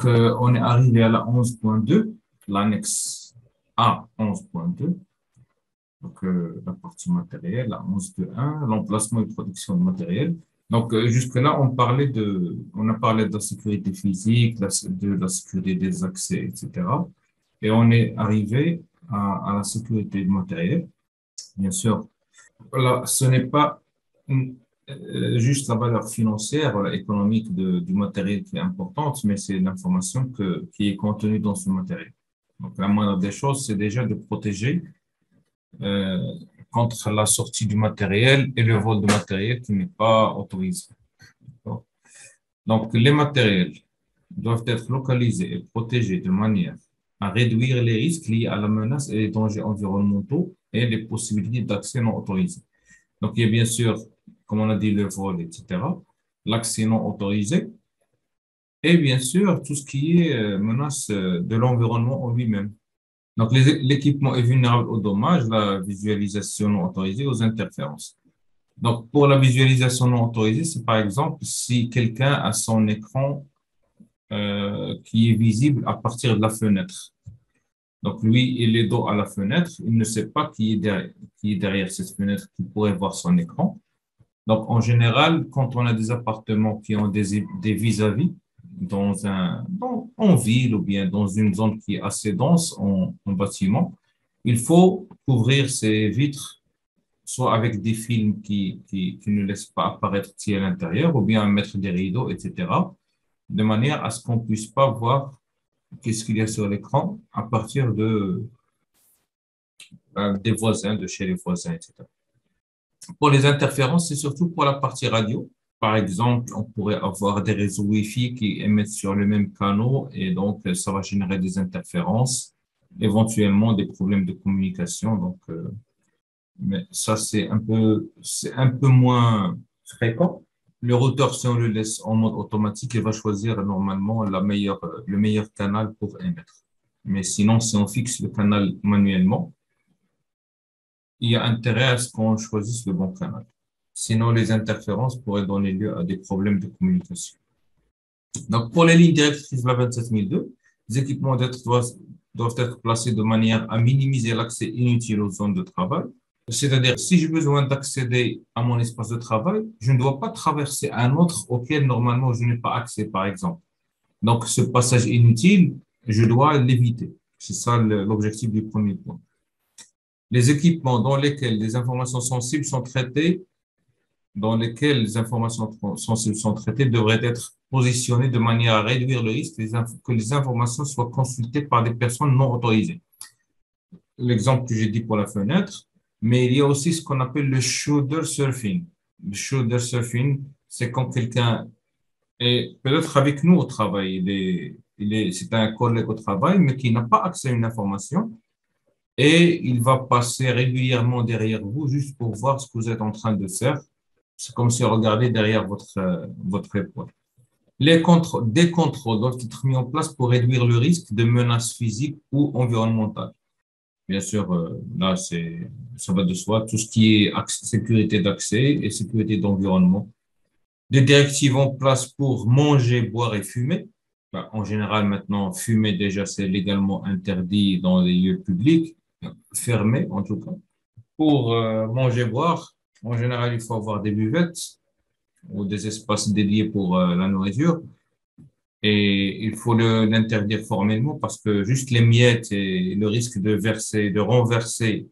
On est arrivé à la 11.2, l'annexe A 11.2. Donc, la partie matérielle, la 11.2.1, l'emplacement et protection du matériel. Donc, jusque-là, on a parlé de la sécurité physique, de la sécurité des accès, etc. Et on est arrivé à la sécurité du matériel. Bien sûr, là, ce n'est pas juste la valeur financière, économique du matériel qui est importante, mais c'est l'information qui est contenue dans ce matériel. Donc, la moindre des choses, c'est déjà de protéger euh, contre la sortie du matériel et le vol de matériel qui n'est pas autorisé. Donc, les matériels doivent être localisés et protégés de manière à réduire les risques liés à la menace et les dangers environnementaux et les possibilités d'accès non autorisé. Donc, il y a bien sûr, comme on a dit, le vol, etc., l'accès non autorisé, et bien sûr, tout ce qui est menace de l'environnement en lui-même. Donc, l'équipement est vulnérable aux dommages, la visualisation non autorisée, aux interférences. Donc, pour la visualisation non autorisée, c'est par exemple si quelqu'un a son écran qui est visible à partir de la fenêtre. Donc, lui, il est dos à la fenêtre, il ne sait pas qui est derrière cette fenêtre, qui pourrait voir son écran. Donc, en général, quand on a des appartements qui ont des vis-à-vis en ville ou bien dans une zone qui est assez dense en bâtiment, il faut couvrir ces vitres soit avec des films qui ne laissent pas apparaître qui est à l'intérieur ou bien mettre des rideaux, etc., de manière à ce qu'on puisse pas voir qu'est-ce qu'il y a sur l'écran à partir des voisins, de chez les voisins, etc. Pour les interférences, c'est surtout pour la partie radio. Par exemple, on pourrait avoir des réseaux Wi-Fi qui émettent sur le même canal et donc ça va générer des interférences, éventuellement des problèmes de communication. Donc, mais ça, c'est un peu moins fréquent. Le routeur, si on le laisse en mode automatique, il va choisir normalement le meilleur canal pour émettre. Mais sinon, si on fixe le canal manuellement, il y a intérêt à ce qu'on choisisse le bon canal. Sinon, les interférences pourraient donner lieu à des problèmes de communication. Donc, pour les lignes directrices de la 27002, les équipements doivent être placés de manière à minimiser l'accès inutile aux zones de travail. C'est-à-dire, si j'ai besoin d'accéder à mon espace de travail, je ne dois pas traverser un autre auquel normalement je n'ai pas accès, par exemple. Donc, ce passage inutile, je dois l'éviter. C'est ça l'objectif du premier point. Les équipements dans lesquels les informations sensibles sont traitées devraient être positionnés de manière à réduire le risque que les informations soient consultées par des personnes non autorisées. L'exemple que j'ai dit pour la fenêtre, mais il y a aussi ce qu'on appelle le shoulder surfing. Le shoulder surfing, c'est quand quelqu'un est peut-être avec nous au travail, c'est un collègue au travail, mais qui n'a pas accès à une information et il va passer régulièrement derrière vous juste pour voir ce que vous êtes en train de faire. C'est comme si on regardait derrière votre épaule. Des contrôles doivent être mis en place pour réduire le risque de menaces physiques ou environnementales. Bien sûr, là, ça va de soi, tout ce qui est sécurité d'accès et sécurité d'environnement. Des directives en place pour manger, boire et fumer. Ben, en général, maintenant, fumer, déjà, c'est légalement interdit dans les lieux publics, fermés en tout cas. Pour manger, boire, en général, il faut avoir des buvettes ou des espaces dédiés pour la nourriture. Et il faut l'interdire formellement parce que juste les miettes et le risque de renverser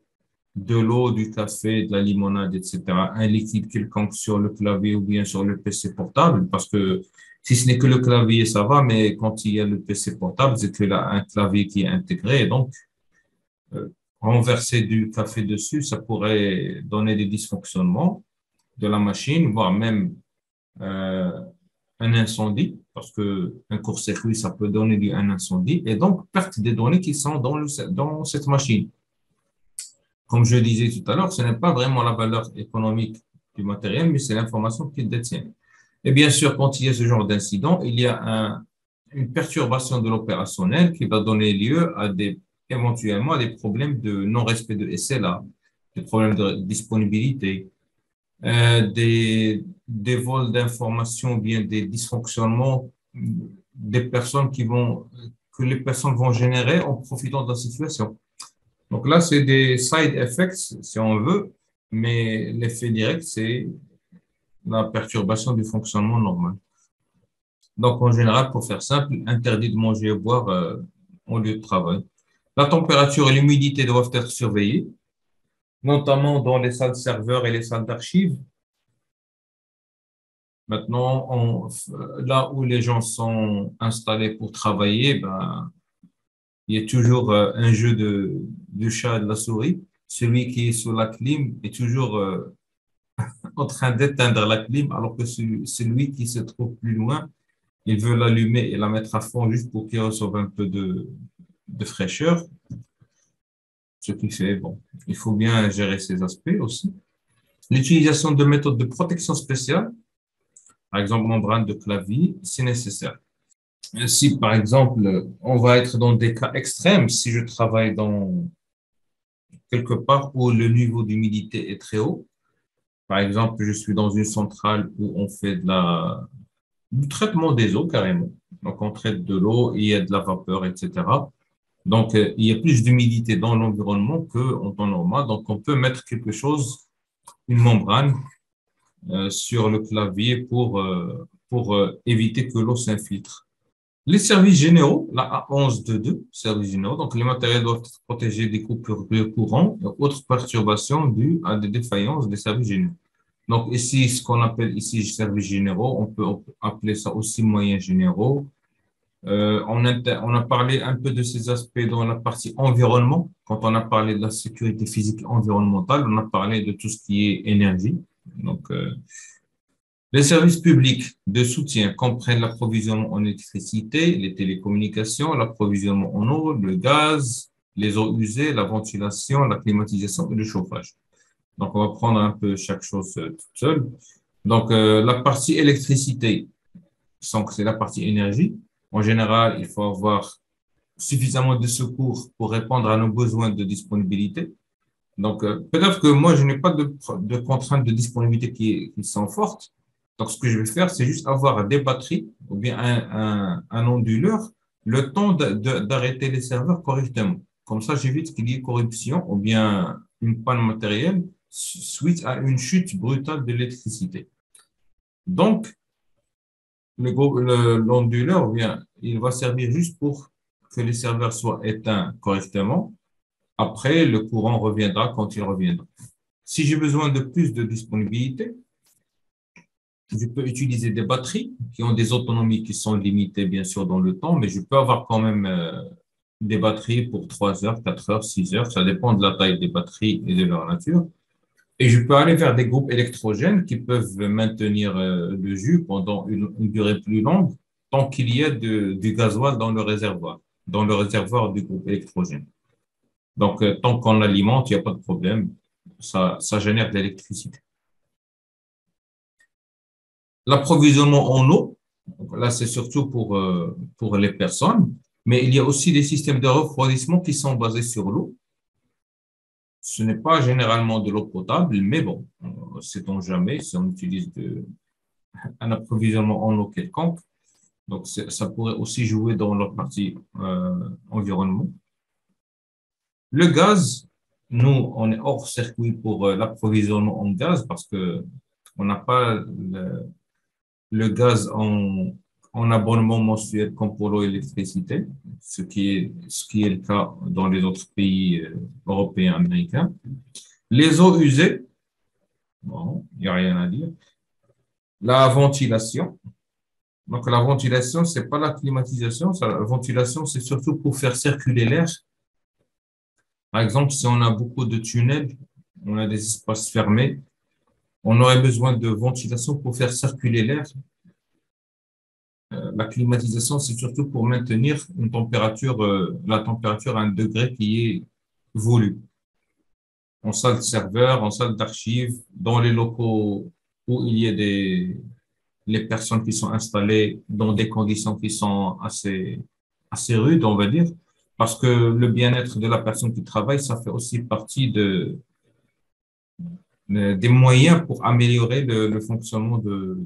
de l'eau, du café, de la limonade, etc., un liquide quelconque sur le clavier ou bien sur le PC portable, parce que si ce n'est que le clavier, ça va, mais quand il y a le PC portable, c'est que là, un clavier qui est intégré, et donc, euh, renverser du café dessus, ça pourrait donner des dysfonctionnements de la machine, voire même euh, un incendie, parce que un court-circuit, ça peut donner lieu à un incendie, et donc perte des données qui sont dans cette machine. Comme je disais tout à l'heure, ce n'est pas vraiment la valeur économique du matériel, mais c'est l'information qu'il détient. Et bien sûr, quand il y a ce genre d'incident, il y a une perturbation de l'opérationnel qui va donner lieu éventuellement à des problèmes de non-respect de SLA, des problèmes de disponibilité, des vols d'informations ou bien des dysfonctionnements des personnes que les personnes vont générer en profitant de la situation. Donc là, c'est des side effects, si on veut, mais l'effet direct, c'est la perturbation du fonctionnement normal. Donc, en général, pour faire simple, interdit de manger et boire en lieu de travail. La température et l'humidité doivent être surveillées, notamment dans les salles serveurs et les salles d'archives. Maintenant, là où les gens sont installés pour travailler, ben, il y a toujours un jeu du chat et de la souris. Celui qui est sous la clim est toujours en train d'éteindre la clim, alors que celui qui se trouve plus loin, il veut l'allumer et la mettre à fond juste pour qu'il reçoive un peu de fraîcheur. Ce qui fait, bon, il faut bien gérer ces aspects aussi. L'utilisation de méthodes de protection spéciale, par exemple membrane de clavier, c'est nécessaire. Si, par exemple, on va être dans des cas extrêmes, si je travaille dans quelque part où le niveau d'humidité est très haut, par exemple, je suis dans une centrale où on fait du traitement des eaux carrément. Donc, on traite de l'eau, il y a de la vapeur, etc. Donc, il y a plus d'humidité dans l'environnement qu'en temps normal. Donc, on peut mettre quelque chose, une membrane, sur le clavier pour éviter que l'eau s'infiltre. Les services généraux, la A1122, services généraux, donc les matériels doivent être protégés des coupures de courant et autres perturbations dues à des défaillances des services généraux. Donc ici, ce qu'on appelle ici services généraux, on peut appeler ça aussi moyens généraux. On a parlé un peu de ces aspects dans la partie environnement. Quand on a parlé de la sécurité physique environnementale, on a parlé de tout ce qui est énergie. Donc, les services publics de soutien comprennent l'approvisionnement en électricité, les télécommunications, l'approvisionnement en eau, le gaz, les eaux usées, la ventilation, la climatisation et le chauffage. Donc, on va prendre un peu chaque chose toute seule. Donc, la partie électricité, sans que c'est la partie énergie. En général, il faut avoir suffisamment de secours pour répondre à nos besoins de disponibilité. Donc, peut-être que moi, je n'ai pas de contraintes de disponibilité qui sont fortes. Donc, ce que je vais faire, c'est juste avoir des batteries ou bien un onduleur, le temps d'arrêter les serveurs correctement. Comme ça, j'évite qu'il y ait corruption ou bien une panne matérielle suite à une chute brutale de l'électricité. Donc, l'onduleur, ou bien, il va servir juste pour que les serveurs soient éteints correctement. Après, le courant reviendra quand il reviendra. Si j'ai besoin de plus de disponibilité, je peux utiliser des batteries qui ont des autonomies qui sont limitées, bien sûr, dans le temps, mais je peux avoir quand même des batteries pour 3 heures, 4 heures, 6 heures. Ça dépend de la taille des batteries et de leur nature. Et je peux aller vers des groupes électrogènes qui peuvent maintenir le jus pendant une durée plus longue tant qu'il y a du gasoil dans le réservoir du groupe électrogène. Donc, tant qu'on l'alimente, il n'y a pas de problème. Ça génère de l'électricité. L'approvisionnement en eau, là, c'est surtout pour les personnes, mais il y a aussi des systèmes de refroidissement qui sont basés sur l'eau. Ce n'est pas généralement de l'eau potable, mais bon, sait-on jamais si on utilise un approvisionnement en eau quelconque. Donc, ça pourrait aussi jouer dans la partie environnement. Le gaz, nous, on est hors circuit pour l'approvisionnement en gaz parce que on n'a pas le gaz en abonnement mensuel comme pour l'eau et l'électricité, ce qui est le cas dans les autres pays européens, américains. Les eaux usées, bon, il n'y a rien à dire. La ventilation. Donc, la ventilation, c'est pas la climatisation. La ventilation, c'est surtout pour faire circuler l'air. Par exemple, si on a beaucoup de tunnels, on a des espaces fermés, on aurait besoin de ventilation pour faire circuler l'air. La climatisation, c'est surtout pour maintenir la température à un degré qui est voulu. En salle de serveur, en salle d'archives, dans les locaux où il y a les personnes qui sont installées dans des conditions qui sont assez rudes, on va dire, parce que le bien-être de la personne qui travaille, ça fait aussi partie des moyens pour améliorer le fonctionnement de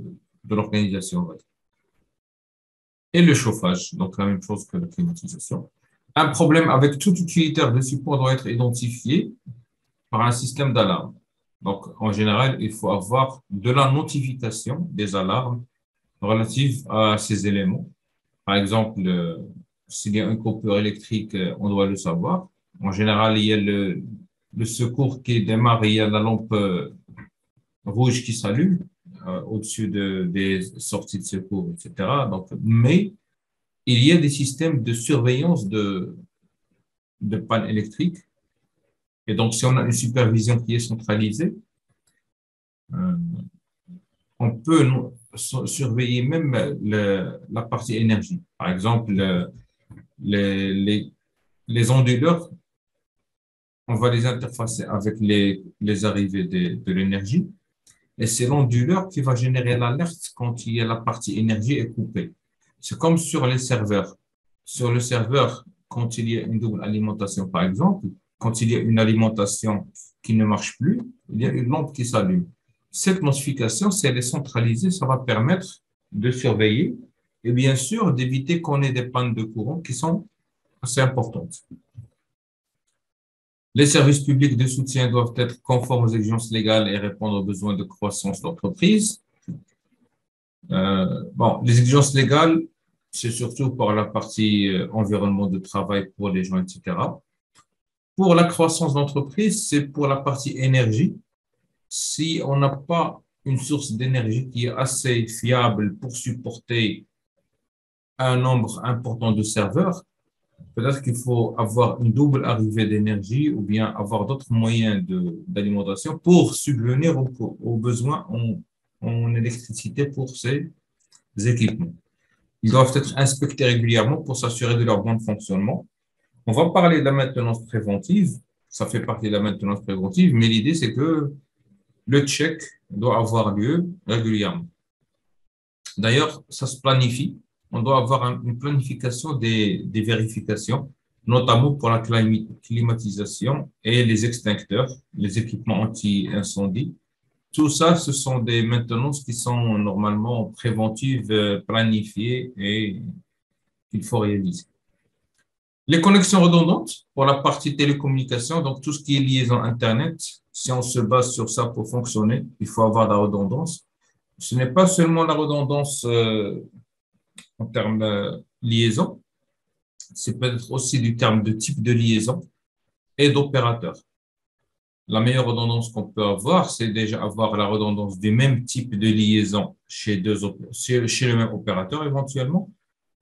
l'organisation, on va dire. et le chauffage, donc la même chose que la climatisation. Un problème avec tout utilitaire de support doit être identifié par un système d'alarme. Donc, en général, il faut avoir de la notification des alarmes relatives à ces éléments. Par exemple, s'il y a une coupure électrique, on doit le savoir. En général, il y a le secours qui démarre et il y a la lampe rouge qui s'allume au-dessus des sorties de secours, etc. Donc, mais il y a des systèmes de surveillance de panne électrique. Et donc, si on a une supervision qui est centralisée, euh, on peut surveiller même la partie énergie. Par exemple, les, les, les onduleurs, on va les interfacer avec les arrivées de l'énergie. Et c'est l'onduleur qui va générer l'alerte quand il y a la partie énergie est coupée. C'est comme sur les serveurs. Sur le serveur, quand il y a une double alimentation, par exemple, quand il y a une alimentation qui ne marche plus, il y a une lampe qui s'allume. Cette notification, si elle est centralisée, ça va permettre de surveiller et bien sûr d'éviter qu'on ait des pannes de courant qui sont assez importantes. Les services publics de soutien doivent être conformes aux exigences légales et répondre aux besoins de croissance de l'entreprise. Bon, les exigences légales, c'est surtout pour la partie environnement de travail pour les gens, etc. Pour la croissance d'entreprise, c'est pour la partie énergie. Si on n'a pas une source d'énergie qui est assez fiable pour supporter un nombre important de serveurs, peut-être qu'il faut avoir une double arrivée d'énergie ou bien avoir d'autres moyens d'alimentation pour subvenir aux besoins en électricité pour ces équipements. Ils doivent être inspectés régulièrement pour s'assurer de leur bon fonctionnement. On va parler de la maintenance préventive. Ça fait partie de la maintenance préventive, mais l'idée, c'est que le check doit avoir lieu régulièrement. D'ailleurs, ça se planifie. On doit avoir une planification des vérifications, notamment pour la climatisation et les extincteurs, les équipements anti-incendie. Tout ça, ce sont des maintenances qui sont normalement préventives, planifiées et qu'il faut réaliser. Les connexions redondantes pour la partie télécommunication, donc tout ce qui est liaison Internet, si on se base sur ça pour fonctionner, il faut avoir de la redondance. Ce n'est pas seulement la redondance en termes de liaison, c'est peut-être aussi du terme de type de liaison et d'opérateur. La meilleure redondance qu'on peut avoir, c'est déjà avoir la redondance du même type de liaison chez le même opérateur éventuellement,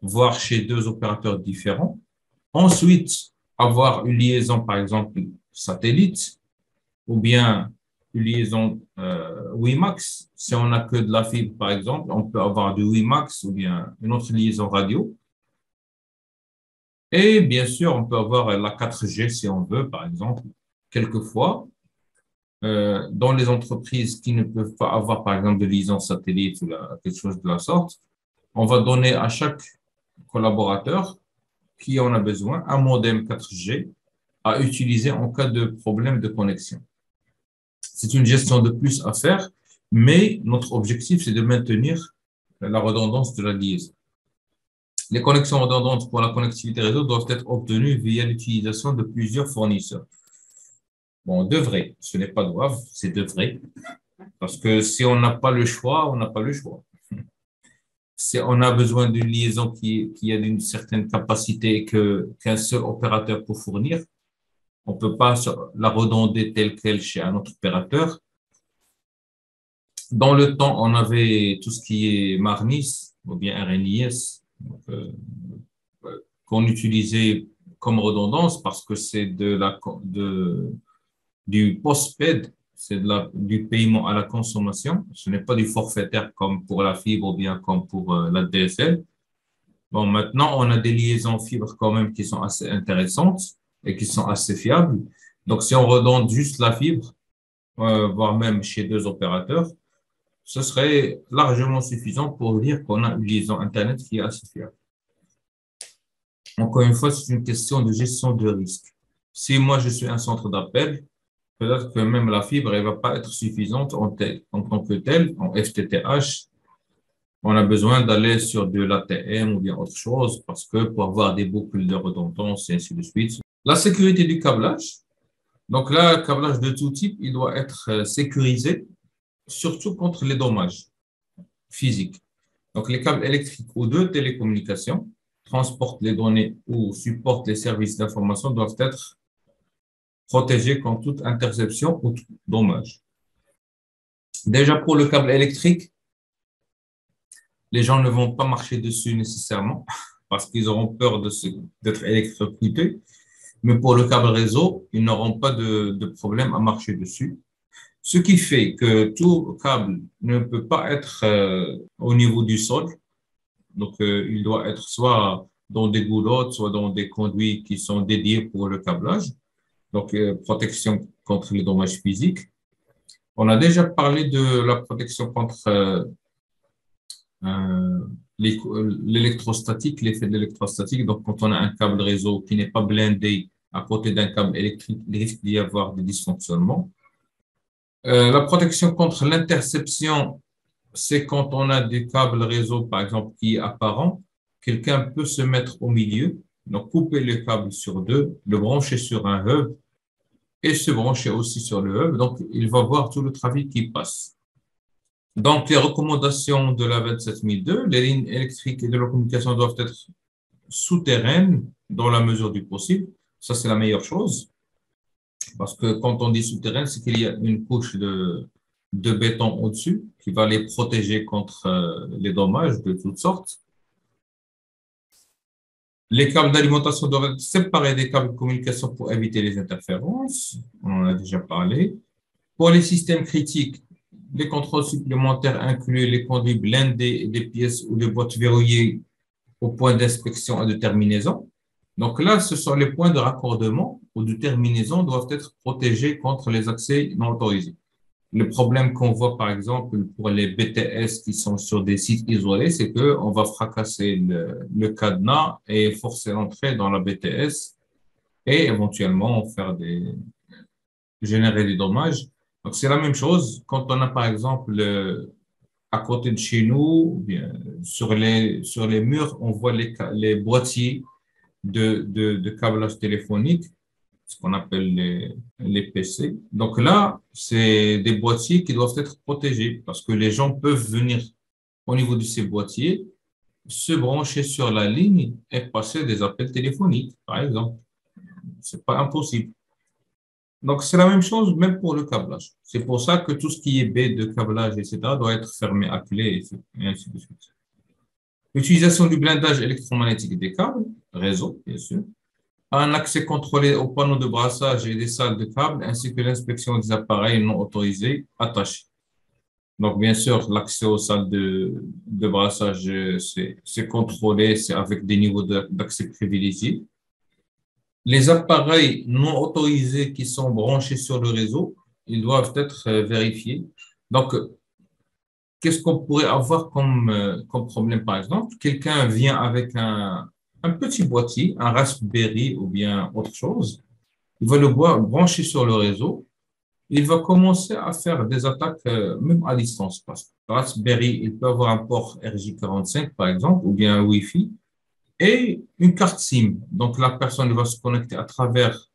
voire chez deux opérateurs différents. Ensuite, avoir une liaison, par exemple, satellite, ou bien une liaison WiMAX. Si on n'a que de la fibre, par exemple, on peut avoir du WiMAX ou bien une autre liaison radio. Et bien sûr, on peut avoir la 4G si on veut, par exemple. Quelquefois, dans les entreprises qui ne peuvent pas avoir, par exemple, de liaison satellite ou quelque chose de la sorte, on va donner à chaque collaborateur qui en a besoin un modem 4G à utiliser en cas de problème de connexion. C'est une gestion de plus à faire, mais notre objectif, c'est de maintenir la redondance de la liaison. Les connexions redondantes pour la connectivité réseau doivent être obtenues via l'utilisation de plusieurs fournisseurs. Bon, devrait, ce n'est pas doivent, c'est devrait, parce que si on n'a pas le choix, on n'a pas le choix. Si on a besoin d'une liaison qui a une certaine capacité qu'un seul opérateur peut fournir, on ne peut pas la redonder telle qu'elle chez un autre opérateur. Dans le temps, on avait tout ce qui est MARNIS ou bien RNIS qu'on utilisait comme redondance parce que c'est du post-paid, c'est du paiement à la consommation. Ce n'est pas du forfaitaire comme pour la fibre ou bien comme pour la DSL. Bon, maintenant, on a des liaisons fibres quand même qui sont assez intéressantes et qui sont assez fiables. Donc, si on redonde juste la fibre, voire même chez deux opérateurs, ce serait largement suffisant pour dire qu'on a une liaison Internet qui est assez fiable. Encore une fois, c'est une question de gestion de risque. Si moi, je suis un centre d'appel, peut-être que même la fibre, elle va pas être suffisante en tant que telle, en FTTH, On a besoin d'aller sur de l'ATM ou bien autre chose parce que pour avoir des boucles de redondance et ainsi de suite. La sécurité du câblage. Donc là, le câblage de tout type, il doit être sécurisé, surtout contre les dommages physiques. Donc les câbles électriques ou de télécommunication transportent les données ou supportent les services d'information doivent être protégés contre toute interception ou tout dommage. Déjà pour le câble électrique, les gens ne vont pas marcher dessus nécessairement parce qu'ils auront peur d'être électrocutés. Mais pour le câble réseau, ils n'auront pas de problème à marcher dessus. Ce qui fait que tout câble ne peut pas être au niveau du sol. Donc, il doit être soit dans des goulottes, soit dans des conduits qui sont dédiés pour le câblage. Donc, protection contre les dommages physiques. On a déjà parlé de la protection contre euh, l'électrostatique, l'effet de l'électrostatique. Donc, quand on a un câble réseau qui n'est pas blindé à côté d'un câble électrique, il risque d'y avoir des dysfonctionnements. La protection contre l'interception, c'est quand on a des câbles réseau, par exemple, qui est apparent, quelqu'un peut se mettre au milieu, donc couper le câble sur deux, le brancher sur un hub et se brancher aussi sur le hub. Donc, il va voir tout le trafic qui passe. Donc, les recommandations de la 27002, les lignes électriques et de la communication doivent être souterraines dans la mesure du possible. Ça, c'est la meilleure chose. Parce que quand on dit souterraine, c'est qu'il y a une couche de béton au-dessus qui va les protéger contre les dommages de toutes sortes. Les câbles d'alimentation doivent être séparés des câbles de communication pour éviter les interférences. On en a déjà parlé. Pour les systèmes critiques, les contrôles supplémentaires incluent les conduits blindés et des pièces ou des boîtes verrouillées au point d'inspection et de terminaison. Donc là, ce sont les points de raccordement ou de terminaison doivent être protégés contre les accès non autorisés. Le problème qu'on voit, par exemple, pour les BTS qui sont sur des sites isolés, c'est qu'on va fracasser le cadenas et forcer l'entrée dans la BTS et éventuellement générer des dommages. Donc, c'est la même chose quand on a, par exemple, à côté de chez nous, ou bien sur les murs, on voit les boîtiers de câblage téléphonique, ce qu'on appelle les PC. Donc là, c'est des boîtiers qui doivent être protégés parce que les gens peuvent venir au niveau de ces boîtiers, se brancher sur la ligne et passer des appels téléphoniques, par exemple. C'est pas impossible. Donc, c'est la même chose même pour le câblage. C'est pour ça que tout ce qui est baie de câblage, etc., doit être fermé à clé et ainsi de suite. L'utilisation du blindage électromagnétique des câbles, réseau, bien sûr. Un accès contrôlé aux panneaux de brassage et des salles de câbles, ainsi que l'inspection des appareils non autorisés attachés. Donc, bien sûr, l'accès aux salles de brassage, c'est contrôlé, c'est avec des niveaux d'accès privilégiés. Les appareils non autorisés qui sont branchés sur le réseau, ils doivent être vérifiés. Donc, qu'est-ce qu'on pourrait avoir comme problème, par exemple? Quelqu'un vient avec un petit boîtier, un Raspberry ou bien autre chose. Il va le brancher sur le réseau. Il va commencer à faire des attaques même à distance. Parce que Raspberry, il peut avoir un port RJ45, par exemple, ou bien un Wi-Fi, et une carte SIM. Donc, la personne va se connecter à travers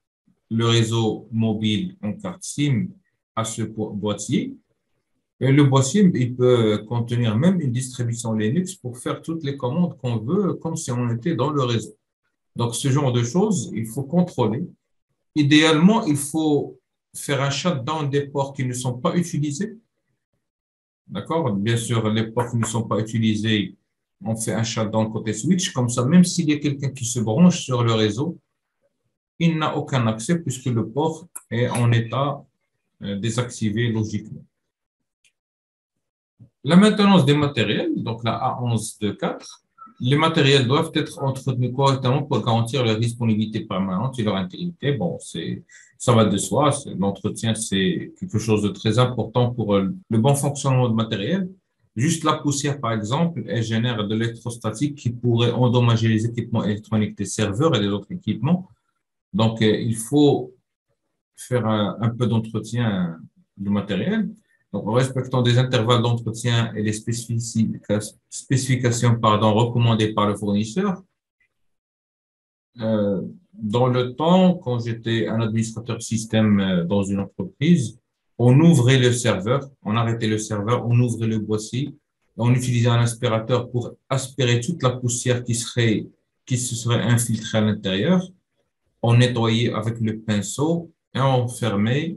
le réseau mobile en carte SIM à ce boîtier. Et le boîtier, il peut contenir même une distribution Linux pour faire toutes les commandes qu'on veut, comme si on était dans le réseau. Donc, ce genre de choses, il faut contrôler. Idéalement, il faut faire un shutdown des ports qui ne sont pas utilisés. D'accord? Bien sûr, les ports qui ne sont pas utilisés, on fait un shutdown côté switch. Comme ça, même s'il y a quelqu'un qui se branche sur le réseau, il n'a aucun accès puisque le port est en état désactivé logiquement. La maintenance des matériels, donc la A1124, les matériels doivent être entretenus correctement pour garantir leur disponibilité permanente et leur intégrité. Bon, ça va de soi. L'entretien, c'est quelque chose de très important pour le bon fonctionnement du matériel. Juste la poussière, par exemple, elle génère de l'électrostatique qui pourrait endommager les équipements électroniques des serveurs et des autres équipements. Donc, il faut faire un peu d'entretien du matériel. Donc, en respectant des intervalles d'entretien et les spécifications recommandées par le fournisseur, dans le temps, quand j'étais un administrateur système dans une entreprise, on ouvrait le serveur, on arrêtait le serveur, on ouvrait le boîtier, on utilisait un aspirateur pour aspirer toute la poussière qui se serait infiltrée à l'intérieur. On nettoyait avec le pinceau et on fermait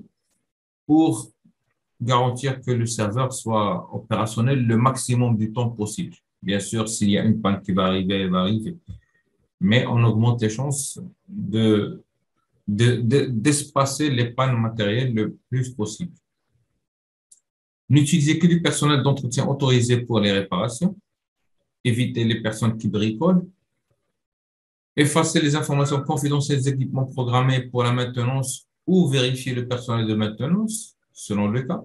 pour garantir que le serveur soit opérationnel le maximum du temps possible. Bien sûr, s'il y a une panne qui va arriver, elle va arriver. Mais on augmente les chances d'espacer les pannes matérielles le plus possible. N'utilisez que du personnel d'entretien autorisé pour les réparations. Évitez les personnes qui bricolent. Effacez les informations confidentielles des équipements programmés pour la maintenance ou vérifiez le personnel de maintenance, selon le cas.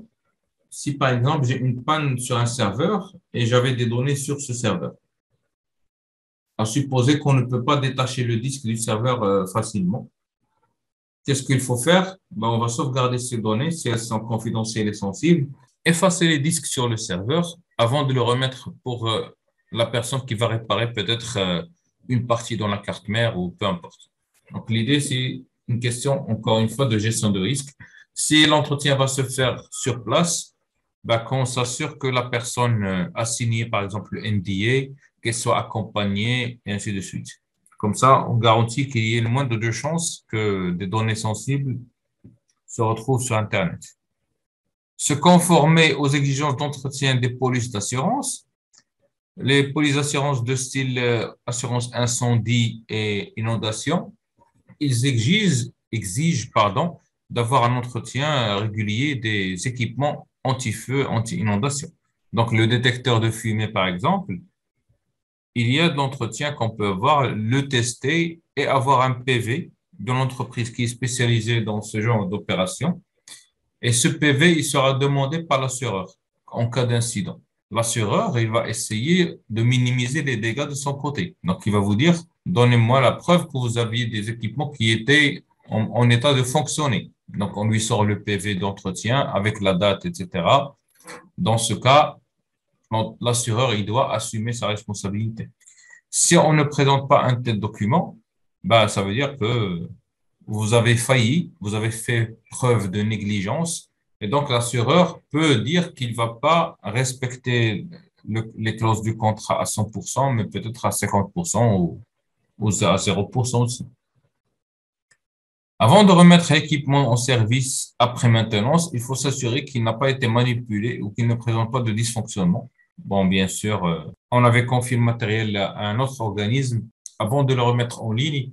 Si par exemple, j'ai une panne sur un serveur et j'avais des données sur ce serveur, à supposer qu'on ne peut pas détacher le disque du serveur facilement. Qu'est-ce qu'il faut faire? Ben, on va sauvegarder ces données si elles sont confidentielles et sensibles, effacer les disques sur le serveur avant de le remettre pour la personne qui va réparer peut-être une partie dans la carte mère ou peu importe. Donc, l'idée, c'est une question, encore une fois, de gestion de risque. Si l'entretien va se faire sur place, ben, qu'on s'assure que la personne a signé, par exemple, le NDA, qu'elle soit accompagnée, et ainsi de suite. Comme ça, on garantit qu'il y ait le moins de chances que des données sensibles se retrouvent sur Internet. Se conformer aux exigences d'entretien des polices d'assurance. Les polices d'assurance de style assurance incendie et inondation, ils exigent d'avoir un entretien régulier des équipements anti-feu, anti-inondation. Donc, le détecteur de fumée, par exemple, il y a de l'entretien qu'on peut avoir, le tester et avoir un PV de l'entreprise qui est spécialisée dans ce genre d'opération. Et ce PV, il sera demandé par l'assureur en cas d'incident. L'assureur, il va essayer de minimiser les dégâts de son côté. Donc, il va vous dire, donnez-moi la preuve que vous aviez des équipements qui étaient en état de fonctionner. Donc, on lui sort le PV d'entretien avec la date, etc. Dans ce cas, l'assureur, il doit assumer sa responsabilité. Si on ne présente pas un tel document, bah, ça veut dire que vous avez failli, vous avez fait preuve de négligence, et donc l'assureur peut dire qu'il ne va pas respecter les clauses du contrat à 100%, mais peut-être à 50% ou à 0% aussi. Avant de remettre l'équipement en service après maintenance, il faut s'assurer qu'il n'a pas été manipulé ou qu'il ne présente pas de dysfonctionnement. Bon, bien sûr, on avait confié le matériel à un autre organisme. Avant de le remettre en ligne,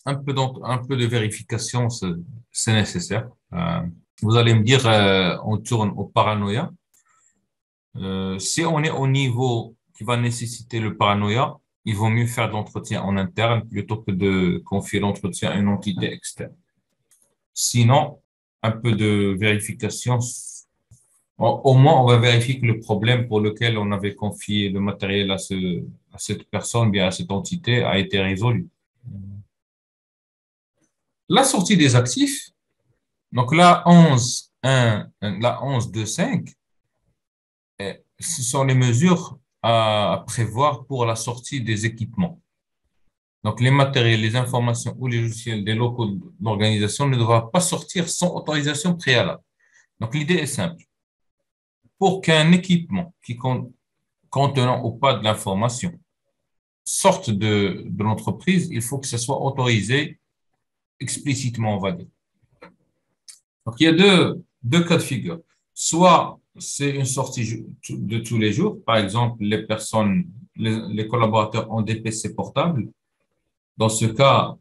un peu de vérification, c'est nécessaire. Vous allez me dire, on tourne au paranoïa. Si on est au niveau qui va nécessiter le paranoïa, il vaut mieux faire de l'entretien en interne plutôt que de confier l'entretien à une entité externe. Sinon, un peu de vérification. Au moins, on va vérifier que le problème pour lequel on avait confié le matériel à cette personne, bien à cette entité, a été résolu. La sortie des actifs, donc la 11.2.5, ce sont les mesures à prévoir pour la sortie des équipements. Donc, les matériels, les informations ou les logiciels des locaux d'organisation ne doivent pas sortir sans autorisation préalable. Donc, l'idée est simple. Pour qu'un équipement contenant ou pas de l'information sorte de l'entreprise, il faut que ce soit autorisé explicitement, on va dire. Donc, il y a deux cas de figure. Soit c'est une sortie de tous les jours. Par exemple, les collaborateurs ont des PC portables. Dans ce cas,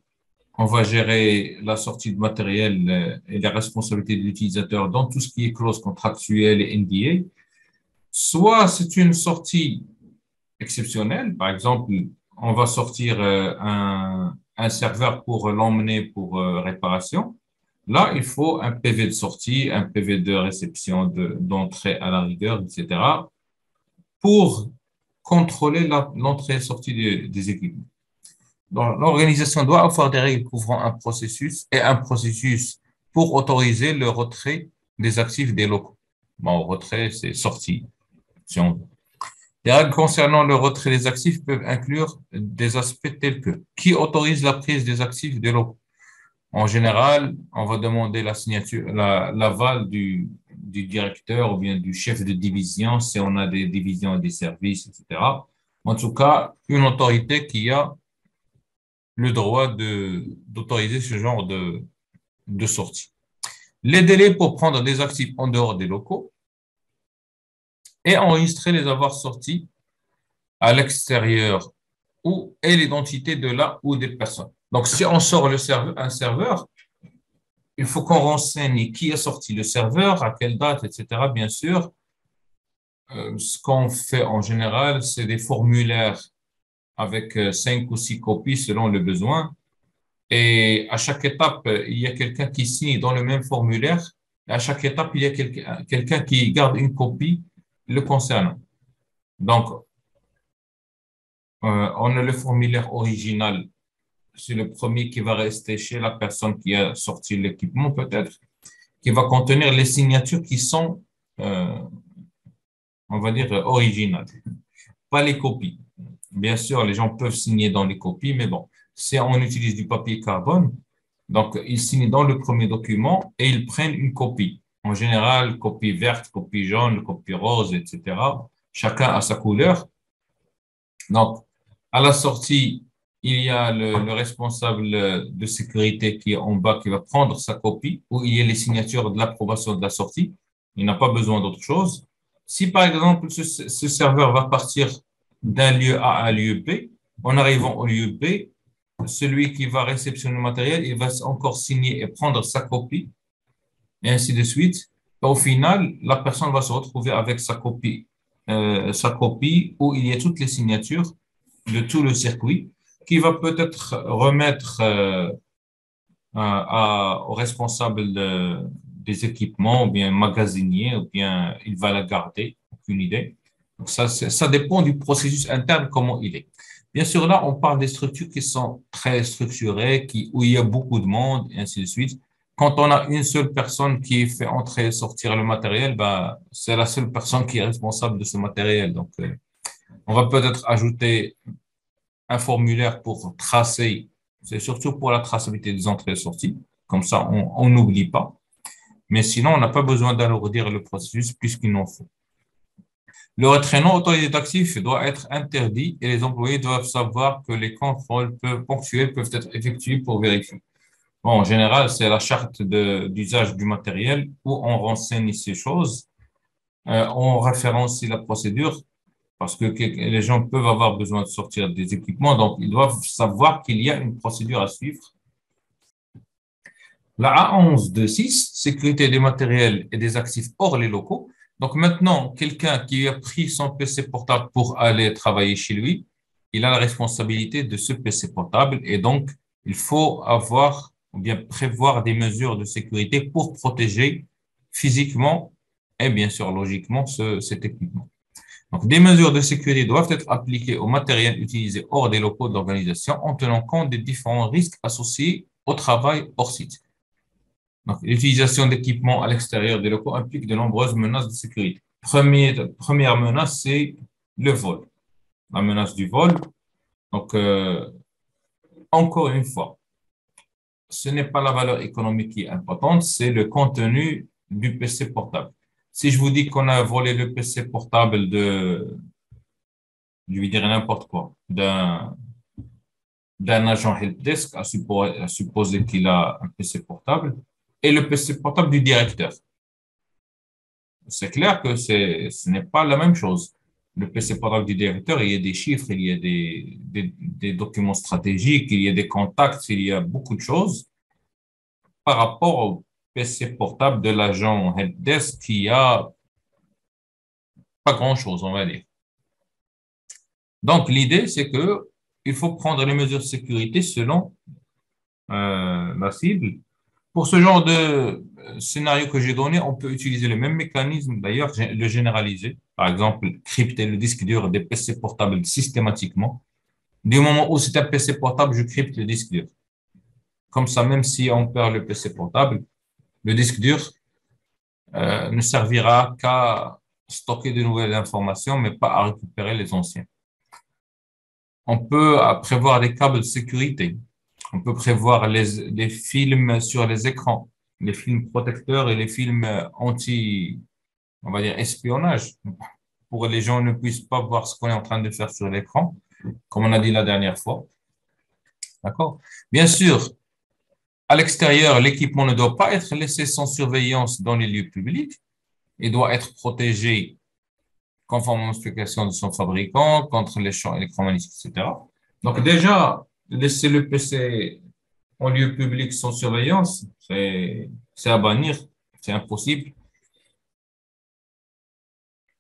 on va gérer la sortie de matériel et la responsabilité de l'utilisateur dans tout ce qui est clause contractuelle et NDA. Soit c'est une sortie exceptionnelle. Par exemple, on va sortir un serveur pour l'emmener pour réparation. Là, il faut un PV de sortie, un PV de réception, d'entrée à la rigueur, etc., pour contrôler l'entrée et sortie des équipements. Donc, l'organisation doit avoir des règles couvrant un processus et un processus pour autoriser le retrait des actifs des locaux. Bon, retrait, c'est sortie, si on veut. Les règles concernant le retrait des actifs peuvent inclure des aspects tels que qui autorise la prise des actifs des locaux. En général, on va demander la signature, l'aval du directeur ou bien du chef de division si on a des divisions et des services, etc. En tout cas, une autorité qui a le droit d'autoriser ce genre de sortie. Les délais pour prendre des actifs en dehors des locaux et enregistrer les avoirs sortis à l'extérieur ou et l'identité de la ou des personnes. Donc, si on sort un serveur, il faut qu'on renseigne qui a sorti le serveur, à quelle date, etc. Bien sûr, ce qu'on fait en général, c'est des formulaires avec 5 ou 6 copies selon le besoin. Et à chaque étape, il y a quelqu'un qui signe dans le même formulaire. Et à chaque étape, il y a quelqu'un qui garde une copie le concernant. Donc, on a le formulaire original. C'est le premier qui va rester chez la personne qui a sorti l'équipement, peut-être, qui va contenir les signatures qui sont, euh, on va dire, originales, pas les copies. Bien sûr, les gens peuvent signer dans les copies, mais bon, si on utilise du papier carbone, donc ils signent dans le premier document et ils prennent une copie. En général, copie verte, copie jaune, copie rose, etc. Chacun a sa couleur. Donc, à la sortie, il y a le responsable de sécurité qui est en bas qui va prendre sa copie où il y a les signatures de l'approbation de la sortie. Il n'a pas besoin d'autre chose. Si par exemple ce serveur va partir d'un lieu A à un lieu B, en arrivant au lieu B, celui qui va réceptionner le matériel, il va encore signer et prendre sa copie, et ainsi de suite. Au final, la personne va se retrouver avec sa copie où il y a toutes les signatures de tout le circuit, qui va peut-être remettre au responsable des équipements, ou bien magasinier, ou bien il va la garder, aucune idée. Donc ça dépend du processus interne, comment il est. Bien sûr, là, on parle des structures qui sont très structurées, où il y a beaucoup de monde, et ainsi de suite. Quand on a une seule personne qui fait entrer et sortir le matériel, bah, c'est la seule personne qui est responsable de ce matériel. Donc, on va peut-être ajouter un formulaire pour tracer, c'est surtout pour la traçabilité des entrées et sorties. Comme ça, on n'oublie pas. Mais sinon, on n'a pas besoin d'alourdir le processus puisqu'il n'en faut. Le retrait non autorisé d'actifs doit être interdit et les employés doivent savoir que les contrôles ponctuels peuvent être effectués pour vérifier. Bon, en général, c'est la charte d'usage du matériel où on renseigne ces choses, on référencie la procédure parce que les gens peuvent avoir besoin de sortir des équipements, donc ils doivent savoir qu'il y a une procédure à suivre. La A1126, sécurité des matériels et des actifs hors les locaux. Donc maintenant, quelqu'un qui a pris son PC portable pour aller travailler chez lui, il a la responsabilité de ce PC portable et donc il faut avoir ou bien prévoir des mesures de sécurité pour protéger physiquement et bien sûr logiquement cet équipement. Donc, des mesures de sécurité doivent être appliquées au matériel utilisé hors des locaux de l'organisation en tenant compte des différents risques associés au travail hors site. Donc, l'utilisation d'équipements à l'extérieur des locaux implique de nombreuses menaces de sécurité. Première menace, c'est le vol. La menace du vol. Donc, encore une fois, ce n'est pas la valeur économique qui est importante, c'est le contenu du PC portable. Si je vous dis qu'on a volé le PC portable je vais dire n'importe quoi, d'un agent helpdesk, à supposer qu'il a un PC portable, et le PC portable du directeur. C'est clair que ce n'est pas la même chose. Le PC portable du directeur, il y a des chiffres, il y a des documents stratégiques, il y a des contacts, il y a beaucoup de choses par rapport au PC portable de l'agent helpdesk qui a pas grand-chose, on va dire. Donc, l'idée, c'est que il faut prendre les mesures de sécurité selon la cible. Pour ce genre de scénario que j'ai donné, on peut utiliser le même mécanisme, d'ailleurs, le généraliser. Par exemple, crypter le disque dur des PC portables systématiquement. Du moment où c'est un PC portable, je crypte le disque dur. Comme ça, même si on perd le PC portable, le disque dur, ne servira qu'à stocker de nouvelles informations, mais pas à récupérer les anciennes. On peut prévoir des câbles de sécurité. On peut prévoir les films sur les écrans, les films protecteurs et les films anti, on va dire, espionnage, pour que les gens ne puissent pas voir ce qu'on est en train de faire sur l'écran, comme on a dit la dernière fois. D'accord? Bien sûr, à l'extérieur, l'équipement ne doit pas être laissé sans surveillance dans les lieux publics. Il doit être protégé conformément aux spécifications de son fabricant contre les champs électromagnétiques, etc. Donc déjà, laisser le PC en lieu public sans surveillance, c'est à bannir, c'est impossible.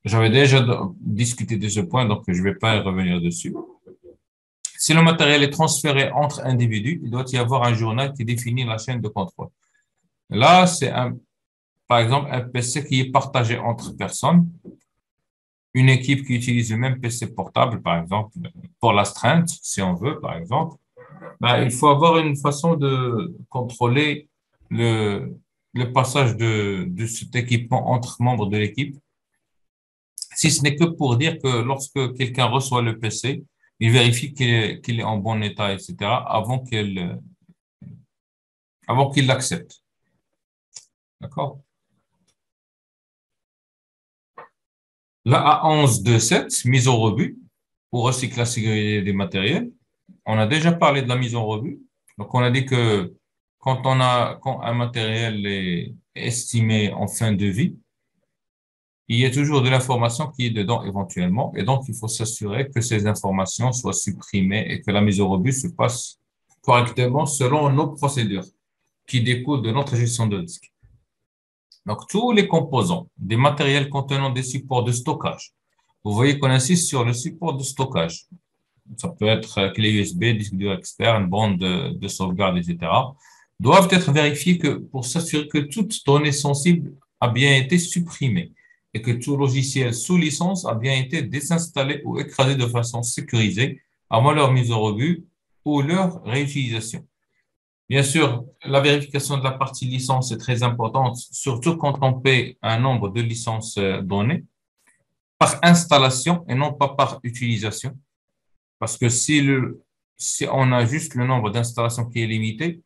J'avais déjà discuté de ce point, donc je ne vais pas y revenir dessus. Si le matériel est transféré entre individus, il doit y avoir un journal qui définit la chaîne de contrôle. Là, par exemple, un PC qui est partagé entre personnes, une équipe qui utilise le même PC portable, par exemple, pour l'astreinte, si on veut, par exemple, ben, il faut avoir une façon de contrôler le passage de cet équipement entre membres de l'équipe, si ce n'est que pour dire que lorsque quelqu'un reçoit le PC, il vérifie qu'il est en bon état, etc., avant qu'il l'accepte. D'accord? La A1127, mise au rebut, pour recycler la sécurité des matériels. On a déjà parlé de la mise en revue. Donc, on a dit que quand un matériel est estimé en fin de vie, il y a toujours de l'information qui est dedans éventuellement. Et donc, il faut s'assurer que ces informations soient supprimées et que la mise au rebut se passe correctement selon nos procédures qui découlent de notre gestion de disque. Donc, tous les composants des matériels contenant des supports de stockage. Vous voyez qu'on insiste sur le support de stockage. Ça peut être clé USB, disque dur externe, bande de sauvegarde, etc., doivent être vérifiés pour s'assurer que toute donnée sensible a bien été supprimée et que tout logiciel sous licence a bien été désinstallé ou écrasé de façon sécurisée avant leur mise au rebut ou leur réutilisation. Bien sûr, la vérification de la partie licence est très importante, surtout quand on paie un nombre de licences données par installation et non pas par utilisation. Parce que si on a juste le nombre d'installations qui est limité,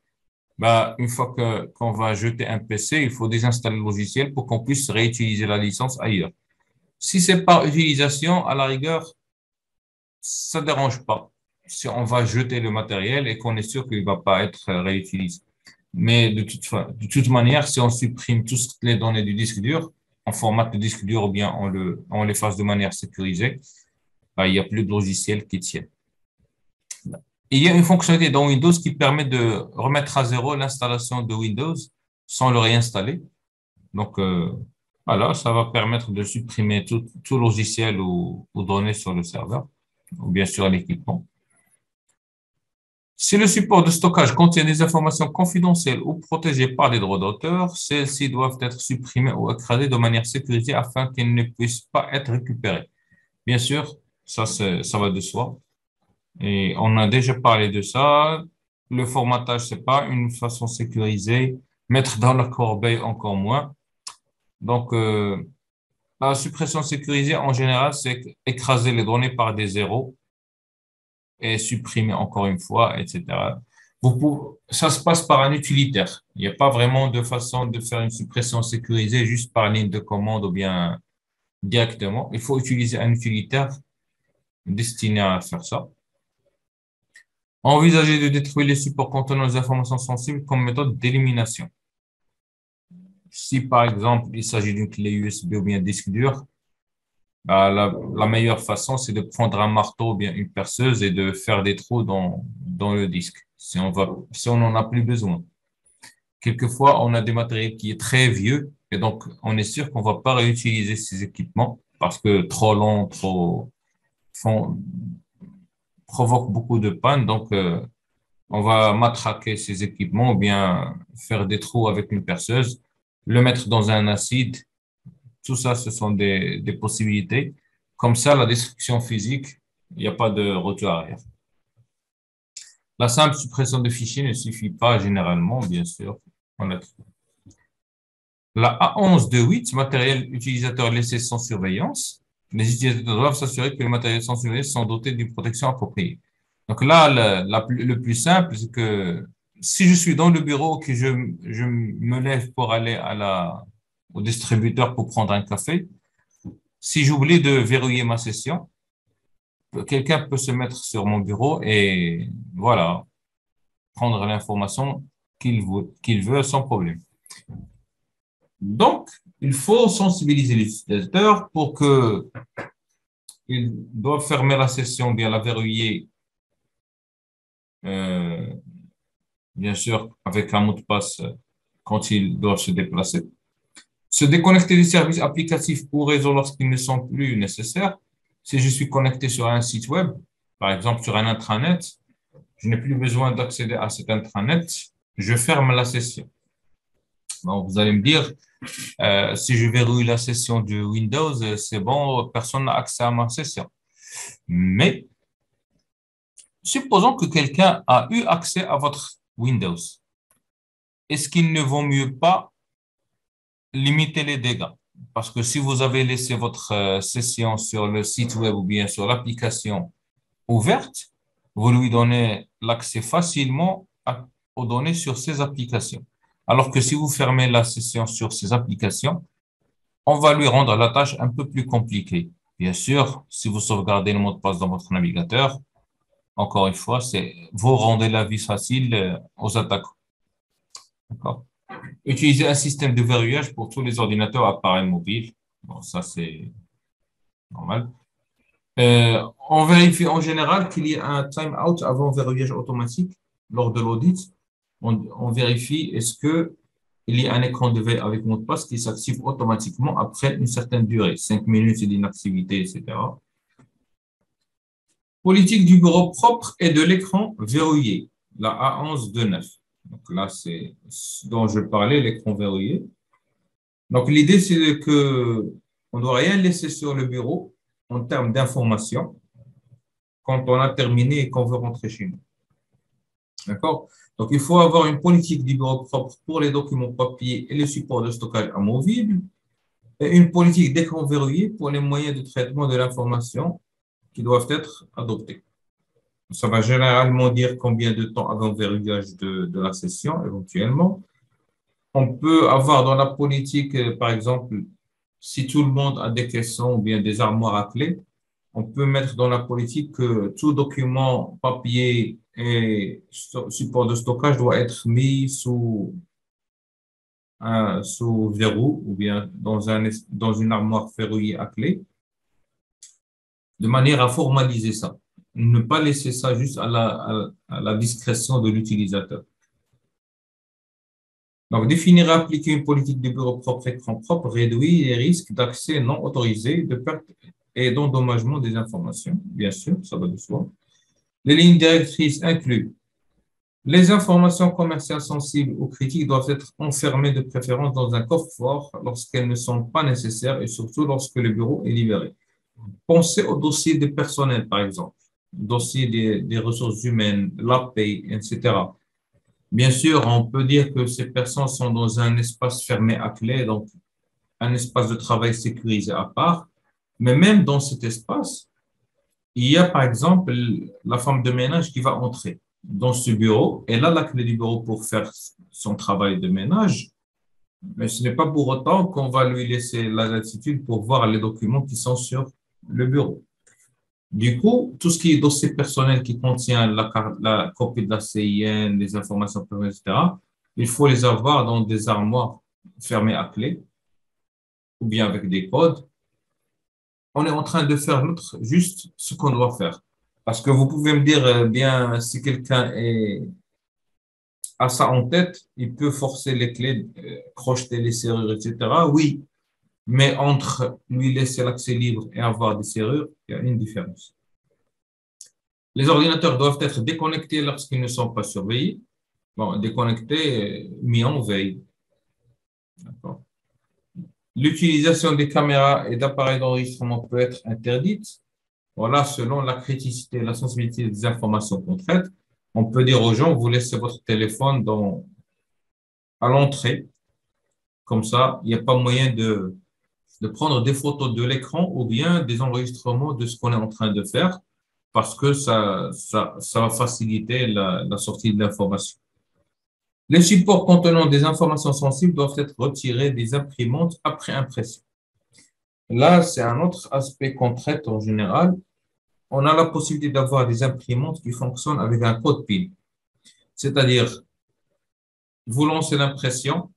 bah, une fois qu'on va jeter un PC, il faut désinstaller le logiciel pour qu'on puisse réutiliser la licence ailleurs. Si c'est par utilisation, à la rigueur, ça ne dérange pas. Si on va jeter le matériel et qu'on est sûr qu'il ne va pas être réutilisé. Mais de toute manière, si on supprime toutes les données du disque dur, on formate le disque dur ou bien on l'efface de manière sécurisée, bah, il n'y a plus de logiciel qui tienne. Il y a une fonctionnalité dans Windows qui permet de remettre à zéro l'installation de Windows sans le réinstaller. Donc, voilà, ça va permettre de supprimer tout logiciel ou données sur le serveur, ou bien sur l'équipement. Si le support de stockage contient des informations confidentielles ou protégées par des droits d'auteur, celles-ci doivent être supprimées ou écrasées de manière sécurisée afin qu'elles ne puissent pas être récupérées. Bien sûr, ça va de soi. Et on a déjà parlé de ça. Le formatage, c'est pas une façon sécurisée. Mettre dans la corbeille, encore moins. Donc, la suppression sécurisée, en général, c'est écraser les données par des zéros et supprimer encore une fois, etc. Ça se passe par un utilitaire. Il n'y a pas vraiment de façon de faire une suppression sécurisée juste par ligne de commande ou bien directement. Il faut utiliser un utilitaire destiné à faire ça. Envisager de détruire les supports contenant des informations sensibles comme méthode d'élimination. Si, par exemple, il s'agit d'une clé USB ou bien disque dur, bah, la meilleure façon, c'est de prendre un marteau ou bien une perceuse et de faire des trous dans le disque, si on n'en a plus besoin. Quelquefois, on a des matériels qui est très vieux et donc on est sûr qu'on va pas réutiliser ces équipements parce que trop long, font, provoquent beaucoup de panne. Donc, on va matraquer ces équipements ou bien faire des trous avec une perceuse, le mettre dans un acide. Tout ça, ce sont des possibilités. Comme ça, la destruction physique, il n'y a pas de retour arrière. La simple suppression de fichiers ne suffit pas généralement, bien sûr. La A11 de 8, matériel utilisateur laissé sans surveillance. Les utilisateurs doivent s'assurer que les matériels sans surveillance sont dotés d'une protection appropriée. Donc là, le plus simple, c'est que si je suis dans le bureau, que je me lève pour aller au distributeur pour prendre un café, si j'oublie de verrouiller ma session, quelqu'un peut se mettre sur mon bureau et voilà, prendre l'information qu'il veut sans problème. Donc, il faut sensibiliser les utilisateurs pour que ils doivent fermer la session, bien la verrouiller, euh, bien sûr, avec un mot de passe quand ils doivent se déplacer. Se déconnecter des services applicatifs ou réseaux lorsqu'ils ne sont plus nécessaires. Si je suis connecté sur un site web, par exemple sur un intranet, je n'ai plus besoin d'accéder à cet intranet, je ferme la session. Bon, vous allez me dire, si je verrouille la session de Windows, c'est bon, personne n'a accès à ma session. Mais supposons que quelqu'un a eu accès à votre Windows. Est-ce qu'il ne vaut mieux pas limiter les dégâts? Parce que si vous avez laissé votre session sur le site web ou bien sur l'application ouverte, vous lui donnez l'accès facilement aux données sur ces applications. Alors que si vous fermez la session sur ces applications, on va lui rendre la tâche un peu plus compliquée. Bien sûr, si vous sauvegardez le mot de passe dans votre navigateur, encore une fois, vous rendez la vie facile aux attaquants. D'accord? Utiliser un système de verrouillage pour tous les ordinateurs appareils mobiles. Bon, ça, c'est normal. On vérifie en général qu'il y ait un time-out avant verrouillage automatique lors de l'audit. On vérifie est-ce que il y a un écran de veille avec mot de passe qui s'active automatiquement après une certaine durée, 5 minutes d'inactivité, etc. Politique du bureau propre et de l'écran verrouillé, la A11 de 9. Donc là, c'est ce dont je parlais, l'écran verrouillé. Donc l'idée, c'est que on ne doit rien laisser sur le bureau en termes d'information quand on a terminé et qu'on veut rentrer chez nous. D'accord? Donc, il faut avoir une politique du bureau propre pour les documents papier et les supports de stockage amovibles et une politique d'écran verrouillé pour les moyens de traitement de l'information qui doivent être adoptés. Ça va généralement dire combien de temps avant verrouillage de la session, éventuellement. On peut avoir dans la politique, par exemple, si tout le monde a des caissons ou bien des armoires à clés, on peut mettre dans la politique que tout document papier et support de stockage doit être mis sous verrou ou bien dans une armoire verrouillée à clé, de manière à formaliser ça. Ne pas laisser ça juste à la discrétion de l'utilisateur. Donc, définir et appliquer une politique de bureau propre, écran propre, réduit les risques d'accès non autorisé, de perte et d'endommagement des informations. Bien sûr, ça va de soi. Les lignes directrices incluent les informations commerciales sensibles ou critiques doivent être enfermées de préférence dans un coffre-fort lorsqu'elles ne sont pas nécessaires et surtout lorsque le bureau est libéré. Pensez au dossier des personnels, par exemple, dossier des ressources humaines, la paie, etc. Bien sûr, on peut dire que ces personnes sont dans un espace fermé à clé, donc un espace de travail sécurisé à part. Mais même dans cet espace, il y a par exemple la femme de ménage qui va entrer dans ce bureau. Elle a la clé du bureau pour faire son travail de ménage, mais ce n'est pas pour autant qu'on va lui laisser la latitude pour voir les documents qui sont sur le bureau. Du coup, tout ce qui est dossier personnel qui contient la copie de la CIN, les informations personnelles, etc., il faut les avoir dans des armoires fermées à clé ou bien avec des codes. On est en train de faire juste ce qu'on doit faire. Parce que vous pouvez me dire, bien, si quelqu'un a ça en tête, il peut forcer les clés, crocheter les serrures, etc. Oui, mais entre lui laisser l'accès libre et avoir des serrures, il y a une différence. Les ordinateurs doivent être déconnectés lorsqu'ils ne sont pas surveillés. Bon, déconnectés, mis en veille. D'accord. L'utilisation des caméras et d'appareils d'enregistrement peut être interdite. Voilà, selon la criticité et la sensibilité des informations qu'on traite, on peut dire aux gens, vous laissez votre téléphone à l'entrée Comme ça, il n'y a pas moyen de prendre des photos de l'écran ou bien des enregistrements de ce qu'on est en train de faire parce que ça va faciliter la sortie de l'information. Les supports contenant des informations sensibles doivent être retirés des imprimantes après impression. Là, c'est un autre aspect qu'on traite en général. On a la possibilité d'avoir des imprimantes qui fonctionnent avec un code PIN. C'est-à-dire, vous lancez l'impression,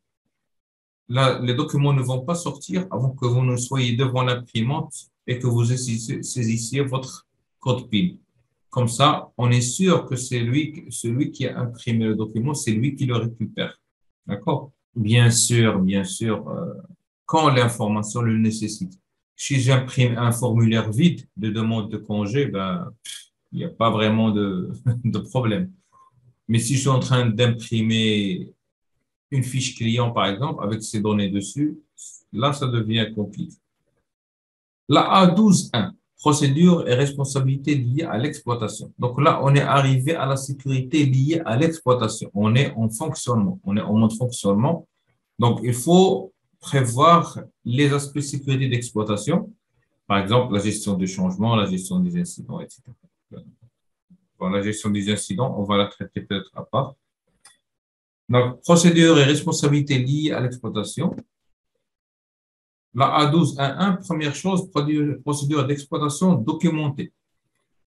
là, les documents ne vont pas sortir avant que vous ne soyez devant l'imprimante et que vous saisissiez votre code PIN. Comme ça, on est sûr que c'est celui qui a imprimé le document, c'est lui qui le récupère. D'accord? Bien sûr, quand l'information le nécessite. Si j'imprime un formulaire vide de demande de congé, ben, il n'y a pas vraiment de problème. Mais si je suis en train d'imprimer une fiche client, par exemple, avec ces données dessus, là, ça devient compliqué. La A12.1, procédure et responsabilité liées à l'exploitation. Donc là, on est arrivé à la sécurité liée à l'exploitation. On est en fonctionnement, on est en mode fonctionnement. Donc, il faut prévoir les aspects sécurité d'exploitation, par exemple la gestion des changements, la gestion des incidents, etc. Bon, la gestion des incidents, on va la traiter peut-être à part. Donc, procédure et responsabilité liées à l'exploitation. La A12.1.1, première chose, procédure d'exploitation documentée.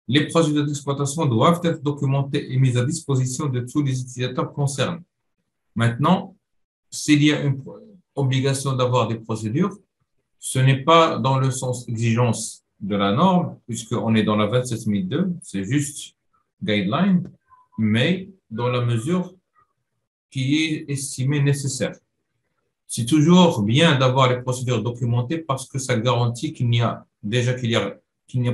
Les procédures d'exploitation doivent être documentées et mises à disposition de tous les utilisateurs concernés. Maintenant, s'il y a une obligation d'avoir des procédures, ce n'est pas dans le sens exigence de la norme, puisqu'on est dans la 27002, c'est juste guideline, mais dans la mesure qui est estimée nécessaire. C'est toujours bien d'avoir les procédures documentées parce que ça garantit qu'il n'y a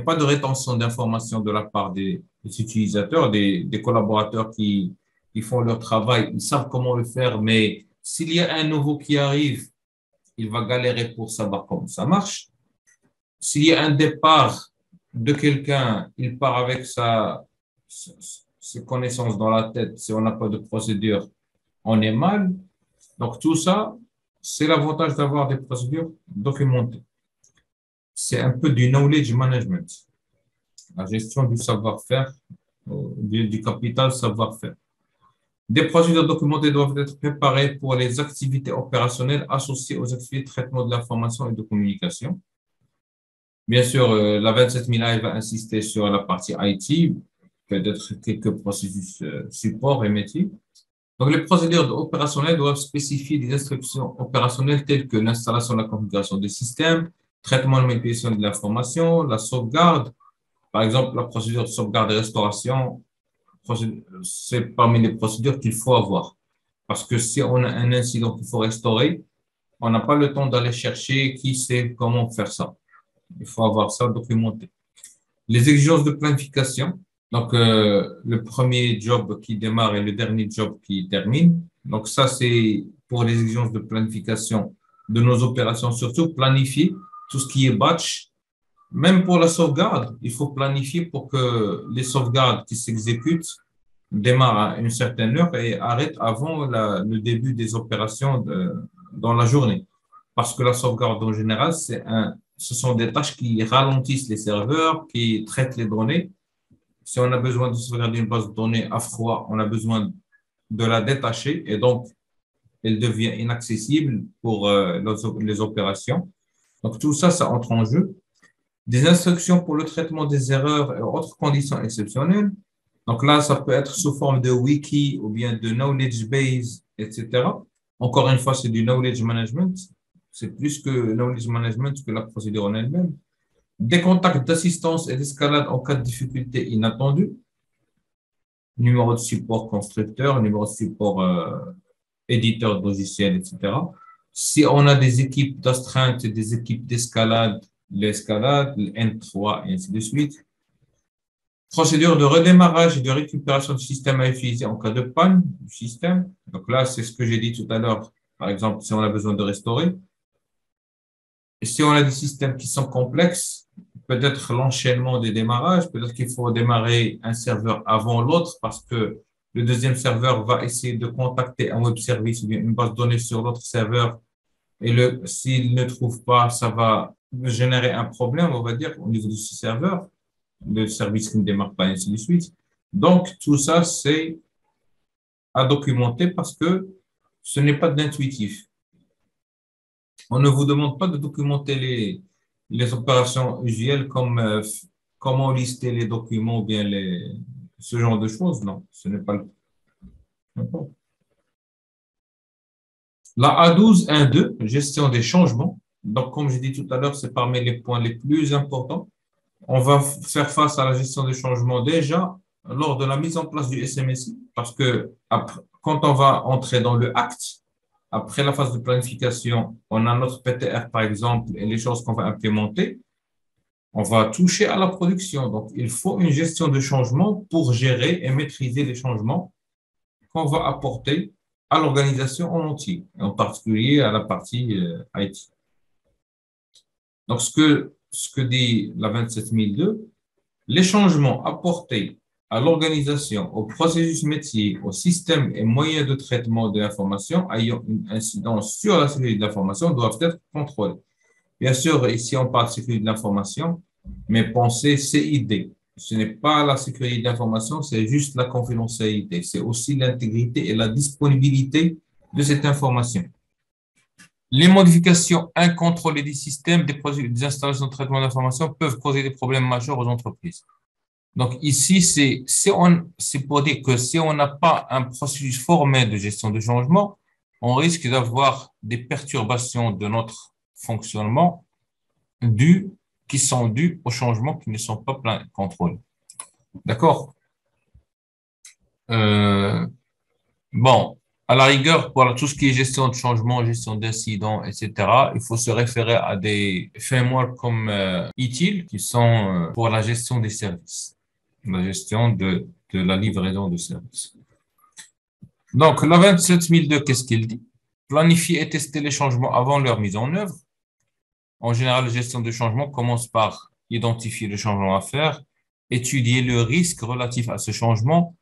pas de rétention d'informations de la part des utilisateurs, des collaborateurs qui font leur travail, ils savent comment le faire, mais s'il y a un nouveau qui arrive, il va galérer pour savoir comment ça marche. S'il y a un départ de quelqu'un, il part avec ses connaissances dans la tête. Si on n'a pas de procédure, on est mal. Donc, tout ça, c'est l'avantage d'avoir des procédures documentées. C'est un peu du knowledge management, la gestion du savoir-faire, du capital savoir-faire. Des procédures documentées doivent être préparées pour les activités opérationnelles associées aux activités de traitement de l'information et de communication. Bien sûr, la 27001 va insister sur la partie IT, peut-être quelques processus support et métier. Donc, les procédures opérationnelles doivent spécifier des instructions opérationnelles telles que l'installation et la configuration des systèmes, traitement et manipulation de l'information, la sauvegarde. Par exemple, la procédure de sauvegarde et restauration, c'est parmi les procédures qu'il faut avoir. Parce que si on a un incident qu'il faut restaurer, on n'a pas le temps d'aller chercher qui sait comment faire ça. Il faut avoir ça documenté. Les exigences de planification. Donc, le premier job qui démarre et le dernier job qui termine. Donc, ça, c'est pour les exigences de planification de nos opérations, surtout planifier tout ce qui est batch. Même pour la sauvegarde, il faut planifier pour que les sauvegardes qui s'exécutent démarrent à une certaine heure et arrêtent avant le début des opérations dans la journée. Parce que la sauvegarde, en général, ce sont des tâches qui ralentissent les serveurs, qui traitent les données. Si on a besoin de sauvegarder une base de données à froid, on a besoin de la détacher et donc elle devient inaccessible pour les opérations. Donc tout ça, ça entre en jeu. Des instructions pour le traitement des erreurs et autres conditions exceptionnelles. Donc là, ça peut être sous forme de wiki ou bien de knowledge base, etc. Encore une fois, c'est du knowledge management. C'est plus que knowledge management que la procédure en elle-même. Des contacts d'assistance et d'escalade en cas de difficulté inattendue. Numéro de support constructeur, numéro de support éditeur de logiciel, etc. Si on a des équipes d'astreinte et des équipes d'escalade, l'escalade, le N3 et ainsi de suite. Procédure de redémarrage et de récupération du système à utiliser en cas de panne du système. Donc là, c'est ce que j'ai dit tout à l'heure. Par exemple, si on a besoin de restaurer. Et si on a des systèmes qui sont complexes, peut-être l'enchaînement des démarrages, peut-être qu'il faut démarrer un serveur avant l'autre parce que le deuxième serveur va essayer de contacter un web service ou bien une base de données sur l'autre serveur Et s'il ne trouve pas, ça va générer un problème, on va dire, au niveau de ce serveur, le service qui ne démarre pas, et ainsi de suite. Donc, tout ça, c'est à documenter parce que ce n'est pas de l'intuitif. On ne vous demande pas de documenter les opérations usuelles comme comment lister les documents ou bien ce genre de choses. Non, ce n'est pas le cas. La A12.1.2, gestion des changements. Donc, comme j'ai dit tout à l'heure, c'est parmi les points les plus importants. On va faire face à la gestion des changements déjà lors de la mise en place du SMSI, parce que quand on va entrer dans le acte, après la phase de planification, on a notre PTR par exemple et les choses qu'on va implémenter, on va toucher à la production. Donc, il faut une gestion de changement pour gérer et maîtriser les changements qu'on va apporter à l'organisation en entier, en particulier à la partie IT. Donc, ce que dit la 27002, les changements apportés à l'organisation, au processus métier, au système et moyens de traitement de l'information ayant une incidence sur la sécurité de l'information doivent être contrôlés. Bien sûr, ici, on parle de sécurité de l'information, mais pensez CID. Ce n'est pas la sécurité de l'information, c'est juste la confidentialité. C'est aussi l'intégrité et la disponibilité de cette information. Les modifications incontrôlées des systèmes, des installations de traitement d'information peuvent causer des problèmes majeurs aux entreprises. Donc ici, c'est pour dire que si on n'a pas un processus formel de gestion de changement, on risque d'avoir des perturbations de notre fonctionnement qui sont dues aux changements qui ne sont pas plein contrôlés. D'accord? Euh, bon, à la rigueur, pour tout ce qui est gestion de changement, gestion d'incidents, etc., il faut se référer à des frameworks comme ITIL qui sont pour la gestion des services, la gestion de la livraison de services. Donc, la 27002, qu'est-ce qu'il dit? Planifier et tester les changements avant leur mise en œuvre. En général, la gestion de changement commence par identifier le changement à faire, étudier le risque relatif à ce changement,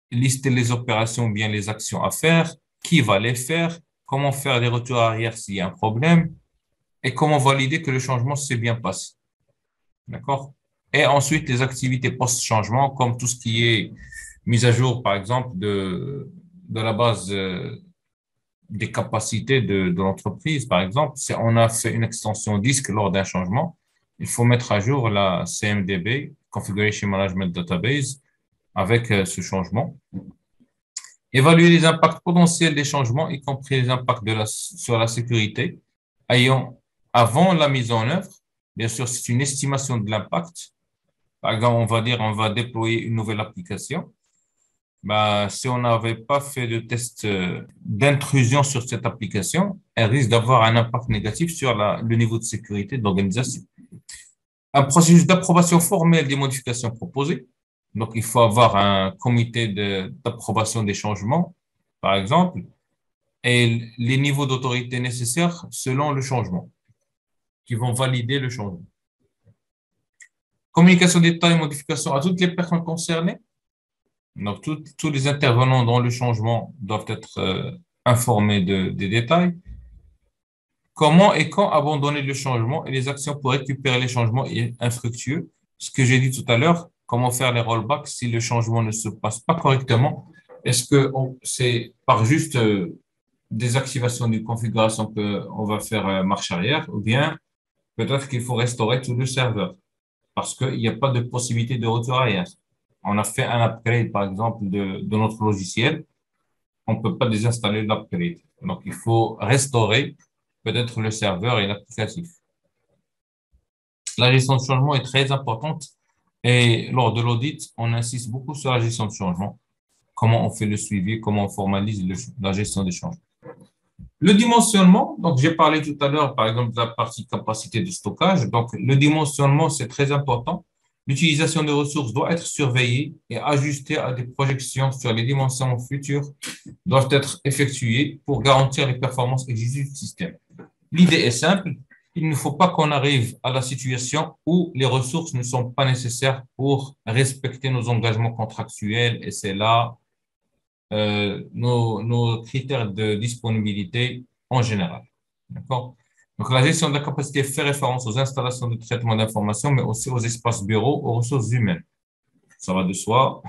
lister les opérations ou bien les actions à faire, qui va les faire, comment faire des retours arrière s'il y a un problème et comment valider que le changement s'est bien passé. D'accord? Et ensuite, les activités post-changement, comme tout ce qui est mise à jour, par exemple, de la base des capacités de l'entreprise, par exemple. Si on a fait une extension disque lors d'un changement, il faut mettre à jour la CMDB, Configuration Management Database, avec ce changement. Évaluer les impacts potentiels des changements, y compris les impacts sur la sécurité, avant la mise en œuvre. Bien sûr, c'est une estimation de l'impact. Par exemple, on va dire on va déployer une nouvelle application. Ben, si on n'avait pas fait de test d'intrusion sur cette application, elle risque d'avoir un impact négatif sur le niveau de sécurité de l'organisation. Un processus d'approbation formelle des modifications proposées. Donc, il faut avoir un comité d'approbation des changements, par exemple, et les niveaux d'autorité nécessaires selon le changement, qui vont valider le changement. Communication des détails et modifications à toutes les personnes concernées. Donc, tous les intervenants dans le changement doivent être informés des détails. Comment et quand abandonner le changement et les actions pour récupérer les changements infructueux. Ce que j'ai dit tout à l'heure, comment faire les rollbacks si le changement ne se passe pas correctement. Est-ce que c'est par juste désactivation d'une configuration qu'on va faire marche arrière ou bien peut-être qu'il faut restaurer tout le serveur parce qu'il n'y a pas de possibilité de retour arrière. On a fait un upgrade, par exemple, de notre logiciel. On ne peut pas désinstaller l'upgrade. Donc, il faut restaurer peut-être le serveur et l'applicatif. La gestion de changement est très importante et lors de l'audit, on insiste beaucoup sur la gestion de changement. Comment on fait le suivi, comment on formalise la gestion des changements. Le dimensionnement, donc j'ai parlé tout à l'heure, par exemple, de la partie capacité de stockage. Donc, le dimensionnement, c'est très important. L'utilisation des ressources doit être surveillée et ajustée à des projections sur les dimensions futures doivent être effectuées pour garantir les performances exigées du système. L'idée est simple. Il ne faut pas qu'on arrive à la situation où les ressources ne sont pas nécessaires pour respecter nos engagements contractuels et c'est là nos critères de disponibilité en général. D'accord? Donc, la gestion de la capacité fait référence aux installations de traitement d'information, mais aussi aux espaces bureaux, aux ressources humaines. Ça va de soi.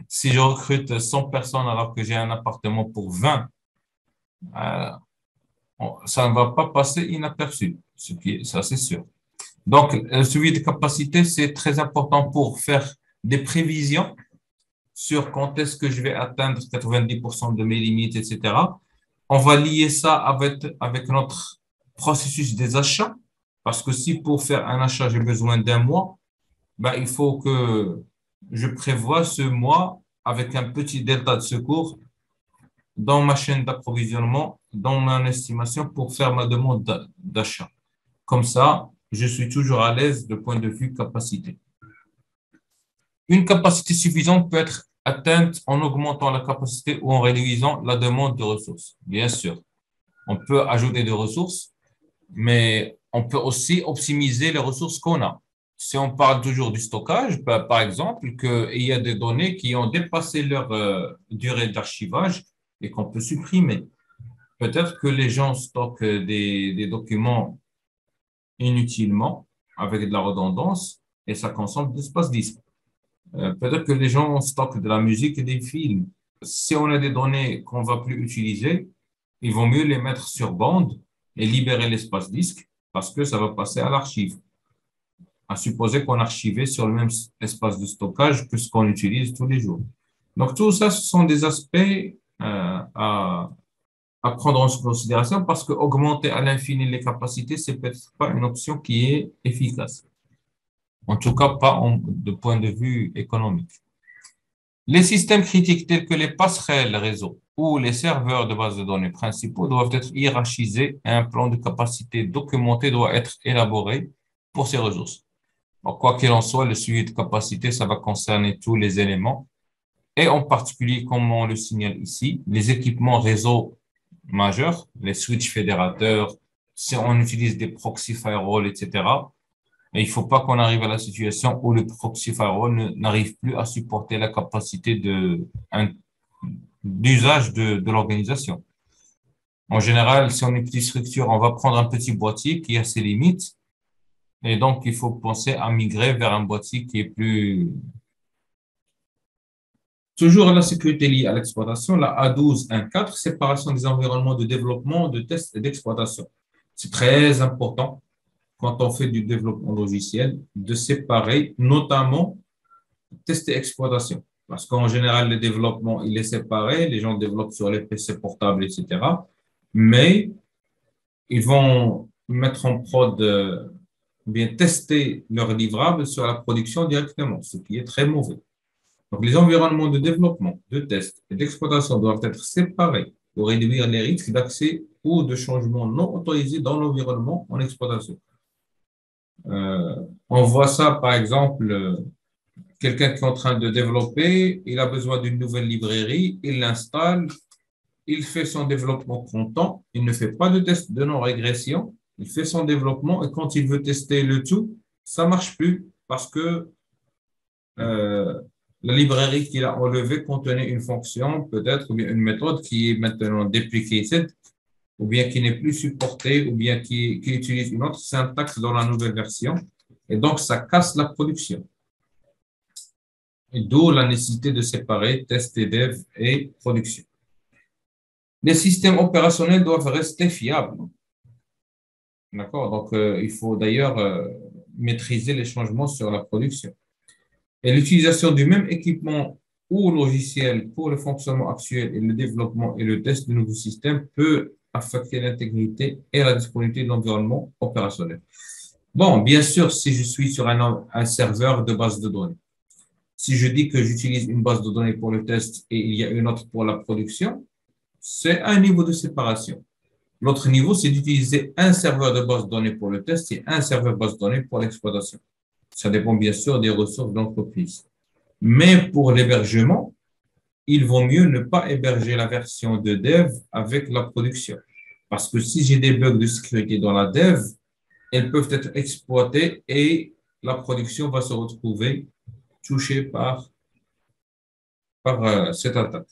Si je recrute 100 personnes alors que j'ai un appartement pour 20, euh, ça ne va pas passer inaperçu, ça c'est sûr. Donc, le suivi de capacité, c'est très important pour faire des prévisions sur quand est-ce que je vais atteindre 90% de mes limites, etc. On va lier ça avec notre processus des achats, parce que si pour faire un achat, j'ai besoin d'un mois, ben, il faut que je prévoie ce mois avec un petit delta de secours dans ma chaîne d'approvisionnement, dans mon estimation pour faire ma demande d'achat. Comme ça, je suis toujours à l'aise de point de vue capacité. Une capacité suffisante peut être atteinte en augmentant la capacité ou en réduisant la demande de ressources. Bien sûr, on peut ajouter des ressources, mais on peut aussi optimiser les ressources qu'on a. Si on parle toujours du stockage, par exemple, qu'il y a des données qui ont dépassé leur durée d'archivage et qu'on peut supprimer. Peut-être que les gens stockent des documents inutilement avec de la redondance et ça consomme de l'espace disque. Peut-être que les gens stockent de la musique et des films. Si on a des données qu'on ne va plus utiliser, il vaut mieux les mettre sur bande et libérer l'espace disque parce que ça va passer à l'archive. À supposer qu'on archivait sur le même espace de stockage que ce qu'on utilise tous les jours. Donc, tout ça, ce sont des aspects à prendre en considération parce que augmenter à l'infini les capacités, c'est peut-être pas une option qui est efficace. En tout cas, pas de point de vue économique. Les systèmes critiques tels que les passerelles réseau ou les serveurs de base de données principaux doivent être hiérarchisés et un plan de capacité documenté doit être élaboré pour ces ressources. Donc, quoi qu'il en soit, le suivi de capacité, ça va concerner tous les éléments et en particulier, comme on le signale ici, les équipements réseau majeurs, les switches fédérateurs, si on utilise des proxy firewall, etc. Et il ne faut pas qu'on arrive à la situation où le proxy firewall n'arrive plus à supporter la capacité d'usage de l'organisation. En général, si on est une petite structure, on va prendre un petit boîtier qui a ses limites. Et donc, il faut penser à migrer vers un boîtier qui est plus... Toujours la sécurité liée à l'exploitation, la A12.1.4, séparation des environnements de développement, de test et d'exploitation. C'est très important quand on fait du développement logiciel de séparer notamment test et exploitation. Parce qu'en général, le développement, il est séparé, les gens développent sur les PC portables, etc. Mais ils vont mettre en prod, bien tester leurs livrables sur la production directement, ce qui est très mauvais. Donc, les environnements de développement, de test et d'exploitation doivent être séparés pour réduire les risques d'accès ou de changement non autorisé dans l'environnement en exploitation. On voit ça, par exemple, quelqu'un qui est en train de développer, il a besoin d'une nouvelle librairie, il l'installe, il fait son développement content, il ne fait pas de test de non-régression, il fait son développement et quand il veut tester le tout, ça ne marche plus parce que la librairie qu'il a enlevée contenait une fonction, peut-être, ou bien une méthode qui est maintenant deprecated, ou bien qui n'est plus supportée, ou bien qui utilise une autre syntaxe dans la nouvelle version. Et donc, ça casse la production. Et d'où la nécessité de séparer test et dev et production. Les systèmes opérationnels doivent rester fiables. D'accord? Donc, il faut d'ailleurs maîtriser les changements sur la production. Et l'utilisation du même équipement ou logiciel pour le fonctionnement actuel et le développement et le test de nouveaux systèmes peut affecter l'intégrité et la disponibilité de l'environnement opérationnel. Bon, bien sûr, si je suis sur un serveur de base de données, si je dis que j'utilise une base de données pour le test et il y a une autre pour la production, c'est un niveau de séparation. L'autre niveau, c'est d'utiliser un serveur de base de données pour le test et un serveur de base de données pour l'exploitation. Ça dépend bien sûr des ressources de l'entreprise. Mais pour l'hébergement, il vaut mieux ne pas héberger la version de dev avec la production. Parce que si j'ai des bugs de sécurité dans la dev, elles peuvent être exploitées et la production va se retrouver touchée par cette attaque.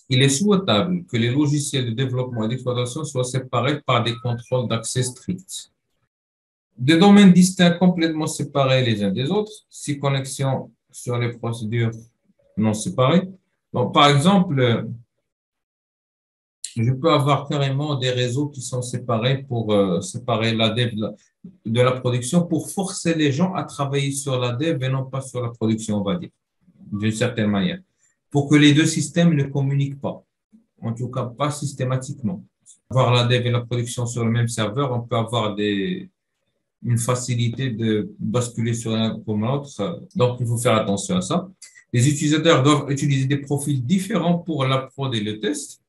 Il est souhaitable que les logiciels de développement et d'exploitation soient séparés par des contrôles d'accès stricts. Des domaines distincts complètement séparés les uns des autres, si connexion sur les procédures non séparées. Donc, par exemple, je peux avoir carrément des réseaux qui sont séparés pour séparer la dev de la production pour forcer les gens à travailler sur la dev et non pas sur la production, on va dire, d'une certaine manière, pour que les deux systèmes ne communiquent pas, en tout cas pas systématiquement. Avoir la dev et la production sur le même serveur, on peut avoir une facilité de basculer sur l'un comme l'autre, donc il faut faire attention à ça. Les utilisateurs doivent utiliser des profils différents pour la prod et le test.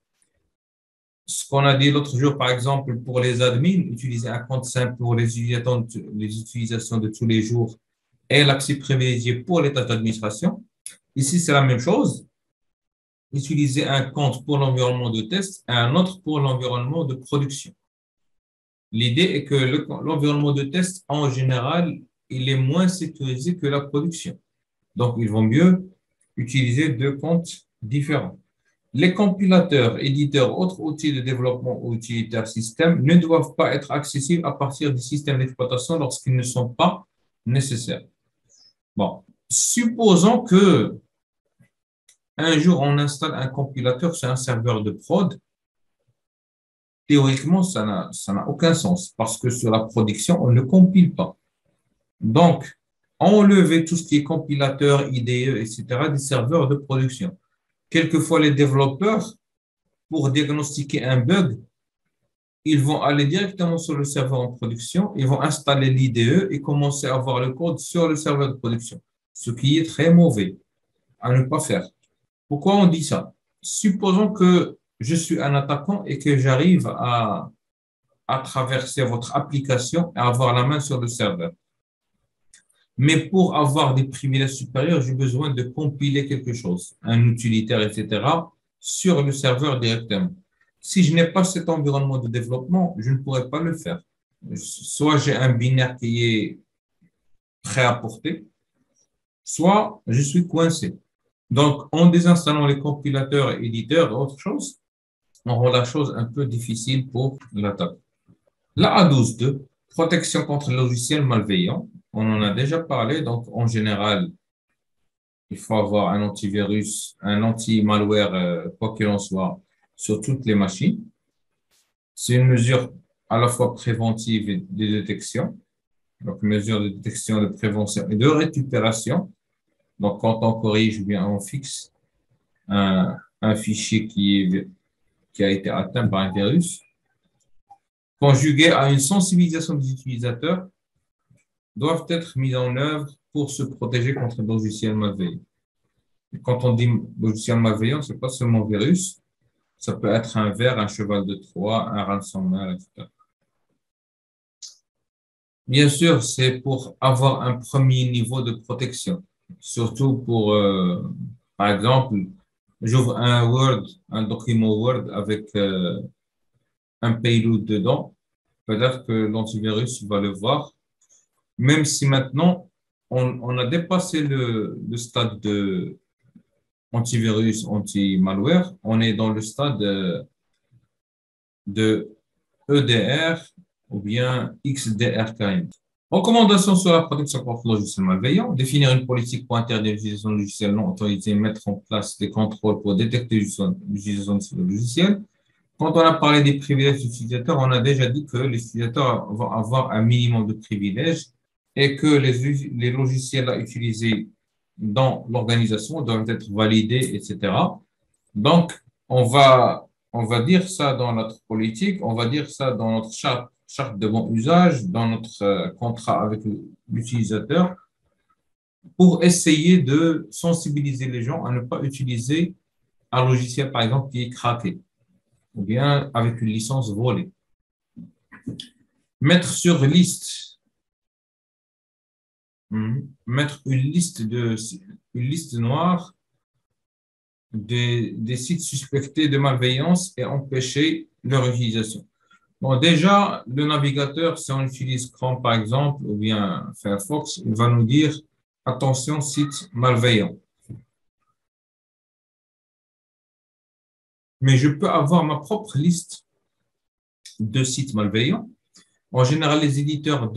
Ce qu'on a dit l'autre jour, par exemple, pour les admins, utiliser un compte simple pour les utilisations de tous les jours et l'accès privilégié pour les tâches d'administration. Ici, c'est la même chose. Utiliser un compte pour l'environnement de test et un autre pour l'environnement de production. L'idée est que l'environnement de test, en général, il est moins sécurisé que la production. Donc, il vaut mieux utiliser deux comptes différents. Les compilateurs, éditeurs, autres outils de développement ou utilitaires système ne doivent pas être accessibles à partir du système d'exploitation lorsqu'ils ne sont pas nécessaires. Bon, supposons que un jour on installe un compilateur sur un serveur de prod. Théoriquement, ça n'a aucun sens parce que sur la production, on ne compile pas. Donc, enlever tout ce qui est compilateur, IDE, etc., des serveurs de production. Quelquefois, les développeurs, pour diagnostiquer un bug, ils vont aller directement sur le serveur en production, ils vont installer l'IDE et commencer à voir le code sur le serveur de production, ce qui est très mauvais à ne pas faire. Pourquoi on dit ça? Supposons que je suis un attaquant et que j'arrive à traverser votre application et avoir la main sur le serveur. Mais pour avoir des privilèges supérieurs, j'ai besoin de compiler quelque chose, un utilitaire, etc., sur le serveur directement. Si je n'ai pas cet environnement de développement, je ne pourrais pas le faire. Soit j'ai un binaire qui est prêt à porter, soit je suis coincé. Donc, en désinstallant les compilateurs, éditeurs et autre chose, on rend la chose un peu difficile pour l'attaque. La A12.2, protection contre les logiciels malveillants. On en a déjà parlé, donc en général, il faut avoir un antivirus, un anti-malware, quoi qu'il en soit, sur toutes les machines. C'est une mesure à la fois préventive et de détection. Donc, mesure de détection, de prévention et de récupération. Donc, quand on corrige ou bien on fixe un fichier qui a été atteint par un virus, conjugué à une sensibilisation des utilisateurs, doivent être mises en œuvre pour se protéger contre le logiciel malveillant. Et quand on dit logiciel malveillant, ce n'est pas seulement virus, ça peut être un ver, un cheval de Troie, un ransomware, etc. Bien sûr, c'est pour avoir un premier niveau de protection, surtout pour, par exemple, j'ouvre un Word, un document Word avec un payload dedans, peut-être que l'antivirus va le voir, même si maintenant, on a dépassé le stade de antivirus, anti-malware, on est dans le stade de EDR ou bien XDR. Recommandations sur la protection contre le logiciel malveillant, définir une politique pour interdire l'utilisation de logiciels non autorisés, mettre en place des contrôles pour détecter l'utilisation de ce logiciel. Quand on a parlé des privilèges d'utilisateurs, on a déjà dit que les utilisateurs vont avoir un minimum de privilèges et que les logiciels à utiliser dans l'organisation doivent être validés, etc. Donc, on va dire ça dans notre politique, on va dire ça dans notre charte de bon usage, dans notre contrat avec l'utilisateur, pour essayer de sensibiliser les gens à ne pas utiliser un logiciel, par exemple, qui est craqué, ou bien avec une licence volée. Mettre sur liste, mettre une liste noire des sites suspectés de malveillance et empêcher leur utilisation. Bon, déjà, le navigateur, si on utilise Chrome par exemple, ou bien Firefox, il va nous dire attention, site malveillant. Mais je peux avoir ma propre liste de sites malveillants. En général, les éditeurs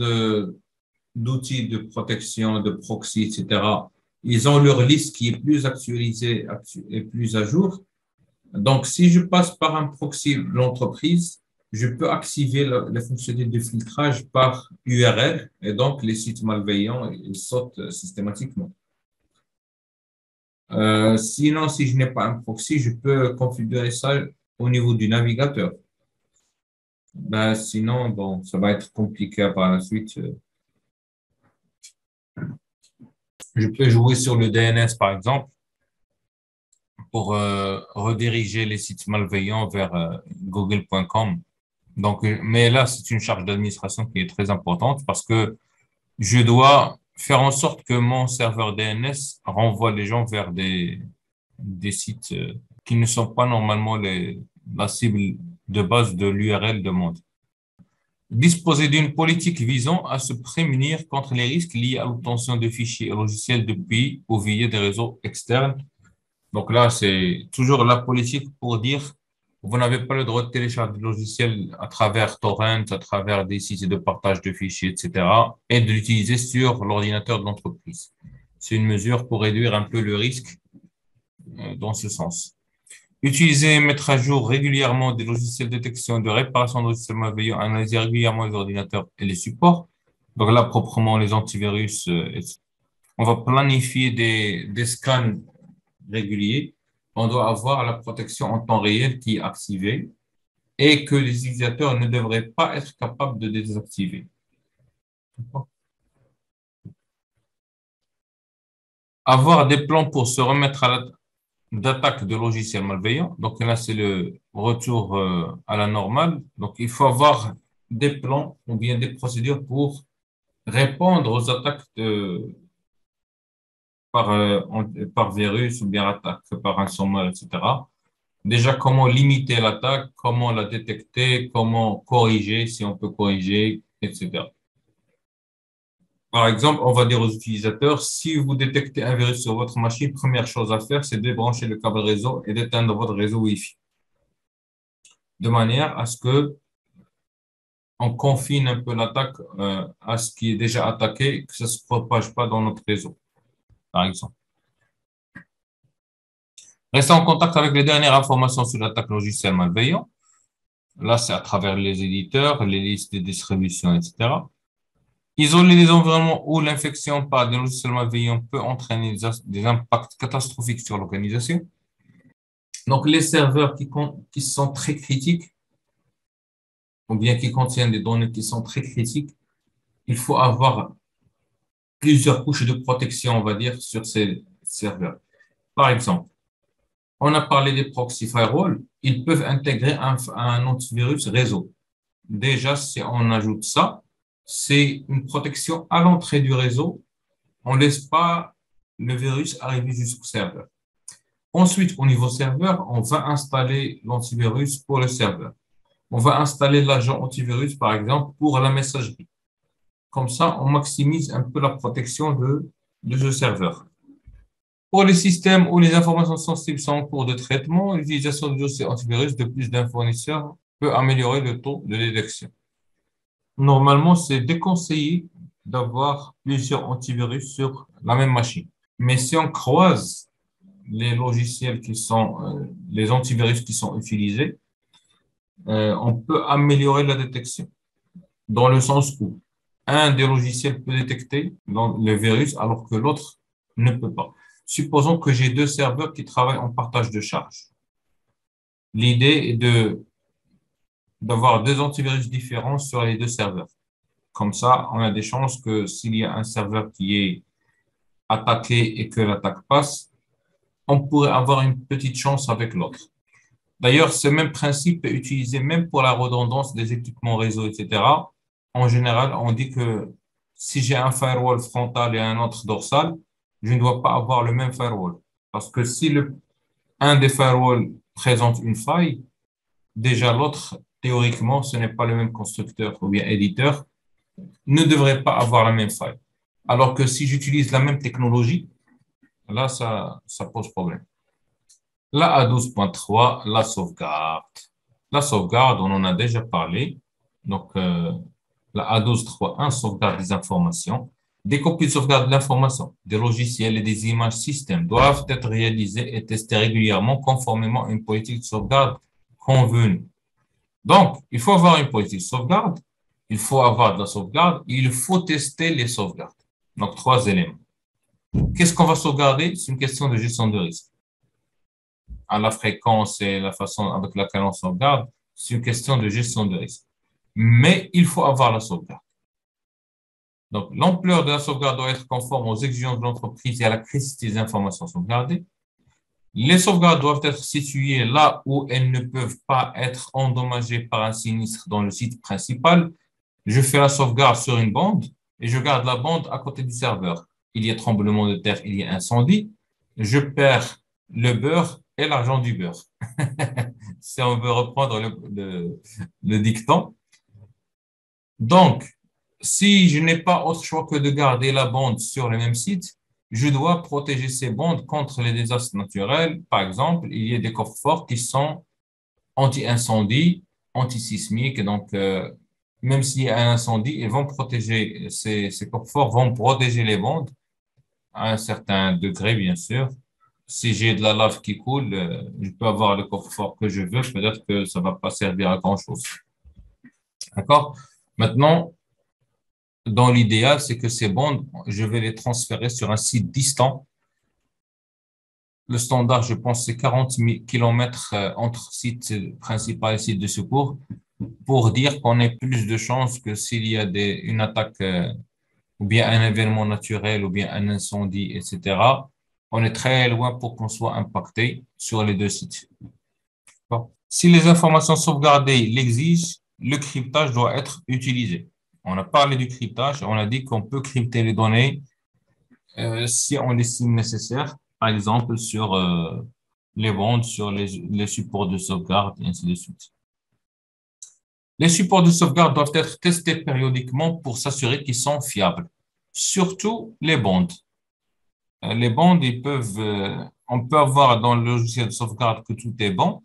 d'outils de protection, de proxy, etc., ils ont leur liste qui est plus actualisée et plus à jour. Donc, si je passe par un proxy de l'entreprise, je peux activer la fonctionnalité de filtrage par URL et donc les sites malveillants, ils sautent systématiquement. Sinon, si je n'ai pas un proxy, je peux configurer ça au niveau du navigateur. Ben, sinon, bon, ça va être compliqué par la suite. Je peux jouer sur le DNS, par exemple, pour rediriger les sites malveillants vers google.com. Donc, mais là, c'est une charge d'administration qui est très importante parce que je dois faire en sorte que mon serveur DNS renvoie les gens vers des sites qui ne sont pas normalement la cible de base de l'URL demande. Disposer d'une politique visant à se prémunir contre les risques liés à l'obtention de fichiers et logiciels depuis ou via des réseaux externes. Donc là, c'est toujours la politique pour dire vous n'avez pas le droit de télécharger des logiciels à travers torrent, à travers des sites de partage de fichiers, etc., et de l'utiliser sur l'ordinateur de l'entreprise. C'est une mesure pour réduire un peu le risque dans ce sens. Utiliser et mettre à jour régulièrement des logiciels de détection et de réparation de logiciels malveillants, analyser régulièrement les ordinateurs et les supports. Donc là, proprement les antivirus, on va planifier des scans réguliers. On doit avoir la protection en temps réel qui est activée et que les utilisateurs ne devraient pas être capables de désactiver. Avoir des plans pour se remettre d'attaque de logiciels malveillants. Donc là, c'est le retour à la normale. Donc, il faut avoir des plans ou bien des procédures pour répondre aux attaques par virus ou bien attaque par ransomware, etc. Déjà, comment limiter l'attaque, comment la détecter, comment corriger, si on peut corriger, etc. Par exemple, on va dire aux utilisateurs, si vous détectez un virus sur votre machine, première chose à faire, c'est de débrancher le câble réseau et d'éteindre votre réseau Wi-Fi. De manière à ce que on confine un peu l'attaque à ce qui est déjà attaqué, que ça ne se propage pas dans notre réseau, par exemple. Restez en contact avec les dernières informations sur l'attaque logicielle malveillant. Là, c'est à travers les éditeurs, les listes de distribution, etc. Isoler les environnements où l'infection par des logiciels malveillants peut entraîner des impacts catastrophiques sur l'organisation. Donc, les serveurs qui sont très critiques, ou bien qui contiennent des données qui sont très critiques, il faut avoir plusieurs couches de protection, on va dire, sur ces serveurs. Par exemple, on a parlé des proxy firewall, ils peuvent intégrer un antivirus réseau. Déjà, si on ajoute ça, c'est une protection à l'entrée du réseau. On ne laisse pas le virus arriver jusqu'au serveur. Ensuite, au niveau serveur, on va installer l'antivirus pour le serveur. On va installer l'agent antivirus, par exemple, pour la messagerie. Comme ça, on maximise un peu la protection de ce serveur. Pour les systèmes où les informations sensibles sont en cours de traitement, l'utilisation de dossiers antivirus de plus d'un fournisseur peut améliorer le taux de détection. Normalement, c'est déconseillé d'avoir plusieurs antivirus sur la même machine. Mais si on croise les logiciels les antivirus qui sont utilisés, on peut améliorer la détection dans le sens où un des logiciels peut détecter le virus alors que l'autre ne peut pas. Supposons que j'ai deux serveurs qui travaillent en partage de charge. L'idée est d'avoir deux antivirus différents sur les deux serveurs. Comme ça, on a des chances que s'il y a un serveur qui est attaqué et que l'attaque passe, on pourrait avoir une petite chance avec l'autre. D'ailleurs, ce même principe est utilisé même pour la redondance des équipements réseau, etc. En général, on dit que si j'ai un firewall frontal et un autre dorsal, je ne dois pas avoir le même firewall. Parce que si un des firewalls présente une faille, déjà l'autre, théoriquement, ce n'est pas le même constructeur ou bien éditeur, ne devrait pas avoir la même faille. Alors que si j'utilise la même technologie, là, ça pose problème. La A12.3, la sauvegarde. La sauvegarde, on en a déjà parlé. Donc, la A12.3.1, sauvegarde des informations. Des copies de sauvegarde de l'information, des logiciels et des images système doivent être réalisées et testées régulièrement conformément à une politique de sauvegarde convenue. Donc, il faut avoir une politique de sauvegarde, il faut avoir de la sauvegarde, et il faut tester les sauvegardes. Donc, trois éléments. Qu'est-ce qu'on va sauvegarder? C'est une question de gestion de risque. À la fréquence et la façon avec laquelle on sauvegarde, c'est une question de gestion de risque. Mais il faut avoir la sauvegarde. Donc, l'ampleur de la sauvegarde doit être conforme aux exigences de l'entreprise et à la criticité des informations sauvegardées. Les sauvegardes doivent être situées là où elles ne peuvent pas être endommagées par un sinistre dans le site principal. Je fais la sauvegarde sur une bande et je garde la bande à côté du serveur. Il y a tremblement de terre, il y a incendie. Je perds le beurre et l'argent du beurre. Si on veut reprendre le dicton. Donc, si je n'ai pas autre choix que de garder la bande sur le même site, je dois protéger ces bandes contre les désastres naturels. Par exemple, il y a des coffres forts qui sont anti-incendie, anti-sismique. Donc, même s'il y a un incendie, ils vont protéger, ces coffres forts vont protéger les bandes à un certain degré, bien sûr. Si j'ai de la lave qui coule, je peux avoir le coffre fort que je veux. Peut-être que ça va pas servir à grand-chose. D'accord? Maintenant, dans l'idéal, c'est que ces bandes, je vais les transférer sur un site distant. Le standard, je pense, c'est 40 km entre site principal et site de secours pour dire qu'on ait plus de chances que s'il y a une attaque ou bien un événement naturel ou bien un incendie, etc. On est très loin pour qu'on soit impacté sur les deux sites. Bon. Si les informations sauvegardées l'exigent, le cryptage doit être utilisé. On a parlé du cryptage, on a dit qu'on peut crypter les données si on l'estime nécessaire, par exemple sur les bandes, sur les supports de sauvegarde, et ainsi de suite. Les supports de sauvegarde doivent être testés périodiquement pour s'assurer qu'ils sont fiables, surtout les bandes. Les bandes, on peut avoir dans le logiciel de sauvegarde que tout est bon,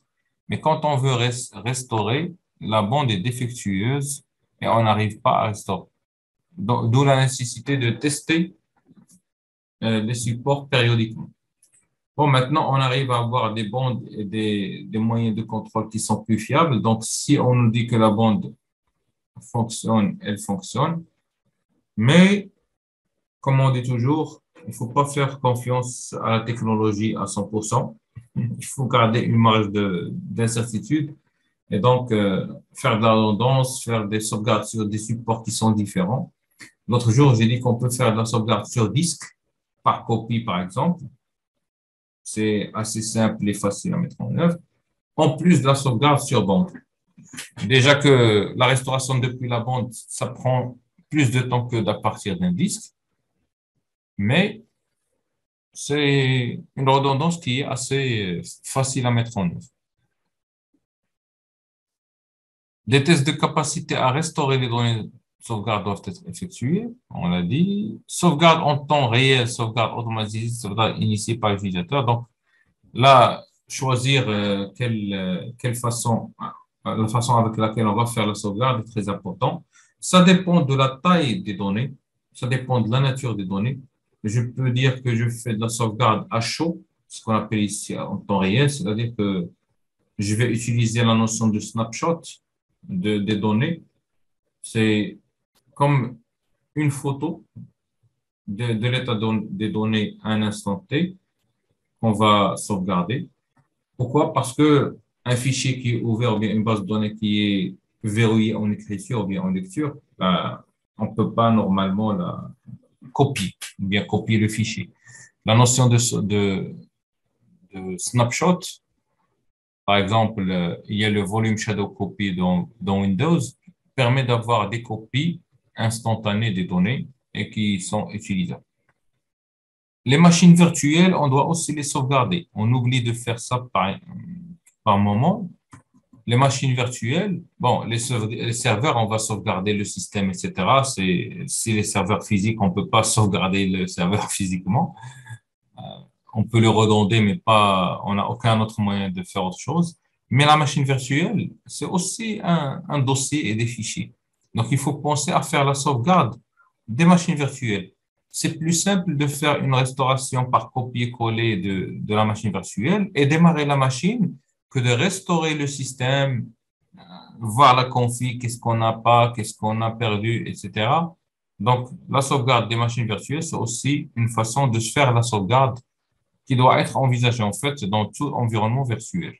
mais quand on veut restaurer, la bande est défectueuse et on n'arrive pas à restaurer. D'où la nécessité de tester les supports périodiquement. Bon, maintenant, on arrive à avoir des bandes et des moyens de contrôle qui sont plus fiables. Donc, si on nous dit que la bande fonctionne, elle fonctionne. Mais, comme on dit toujours, il ne faut pas faire confiance à la technologie à 100%. Il faut garder une marge d'incertitude et donc faire de la redondance, faire des sauvegardes sur des supports qui sont différents. L'autre jour, j'ai dit qu'on peut faire de la sauvegarde sur disque, par copie, par exemple. C'est assez simple et facile à mettre en œuvre. En plus de la sauvegarde sur bande. Déjà que la restauration depuis la bande, ça prend plus de temps que d'à partir d'un disque, mais c'est une redondance qui est assez facile à mettre en œuvre. Des tests de capacité à restaurer les données de sauvegarde doivent être effectués, on l'a dit. Sauvegarde en temps réel, sauvegarde automatisée, sauvegarde initiée par l'utilisateur. Donc là, choisir quelle façon, la façon avec laquelle on va faire la sauvegarde est très important. Ça dépend de la taille des données, ça dépend de la nature des données. Je peux dire que je fais de la sauvegarde à chaud, ce qu'on appelle ici en temps réel, c'est-à-dire que je vais utiliser la notion de snapshot des données. C'est comme une photo de l'état des données à un instant T qu'on va sauvegarder. Pourquoi? Parce que un fichier qui est ouvert ou bien une base de données qui est verrouillée en écriture ou bien en lecture, on ne peut pas normalement la copier ou bien copier le fichier. La notion de snapshot, par exemple, il y a le volume shadow copy dans Windows, permet d'avoir des copies instantanées des données et qui sont utilisables. Les machines virtuelles, on doit aussi les sauvegarder. On oublie de faire ça par moment. Les machines virtuelles, bon, les serveurs, on va sauvegarder le système, etc. Si les serveurs physiques, on ne peut pas sauvegarder le serveur physiquement. on peut le redonder, mais pas, on n'a aucun autre moyen de faire autre chose. Mais la machine virtuelle, c'est aussi un dossier et des fichiers. Donc, il faut penser à faire la sauvegarde des machines virtuelles. C'est plus simple de faire une restauration par copier-coller de la machine virtuelle et démarrer la machine que de restaurer le système, voir la config, qu'est-ce qu'on n'a pas, qu'est-ce qu'on a perdu, etc. Donc, la sauvegarde des machines virtuelles, c'est aussi une façon de se faire la sauvegarde qui doit être envisagée en fait dans tout environnement virtuel.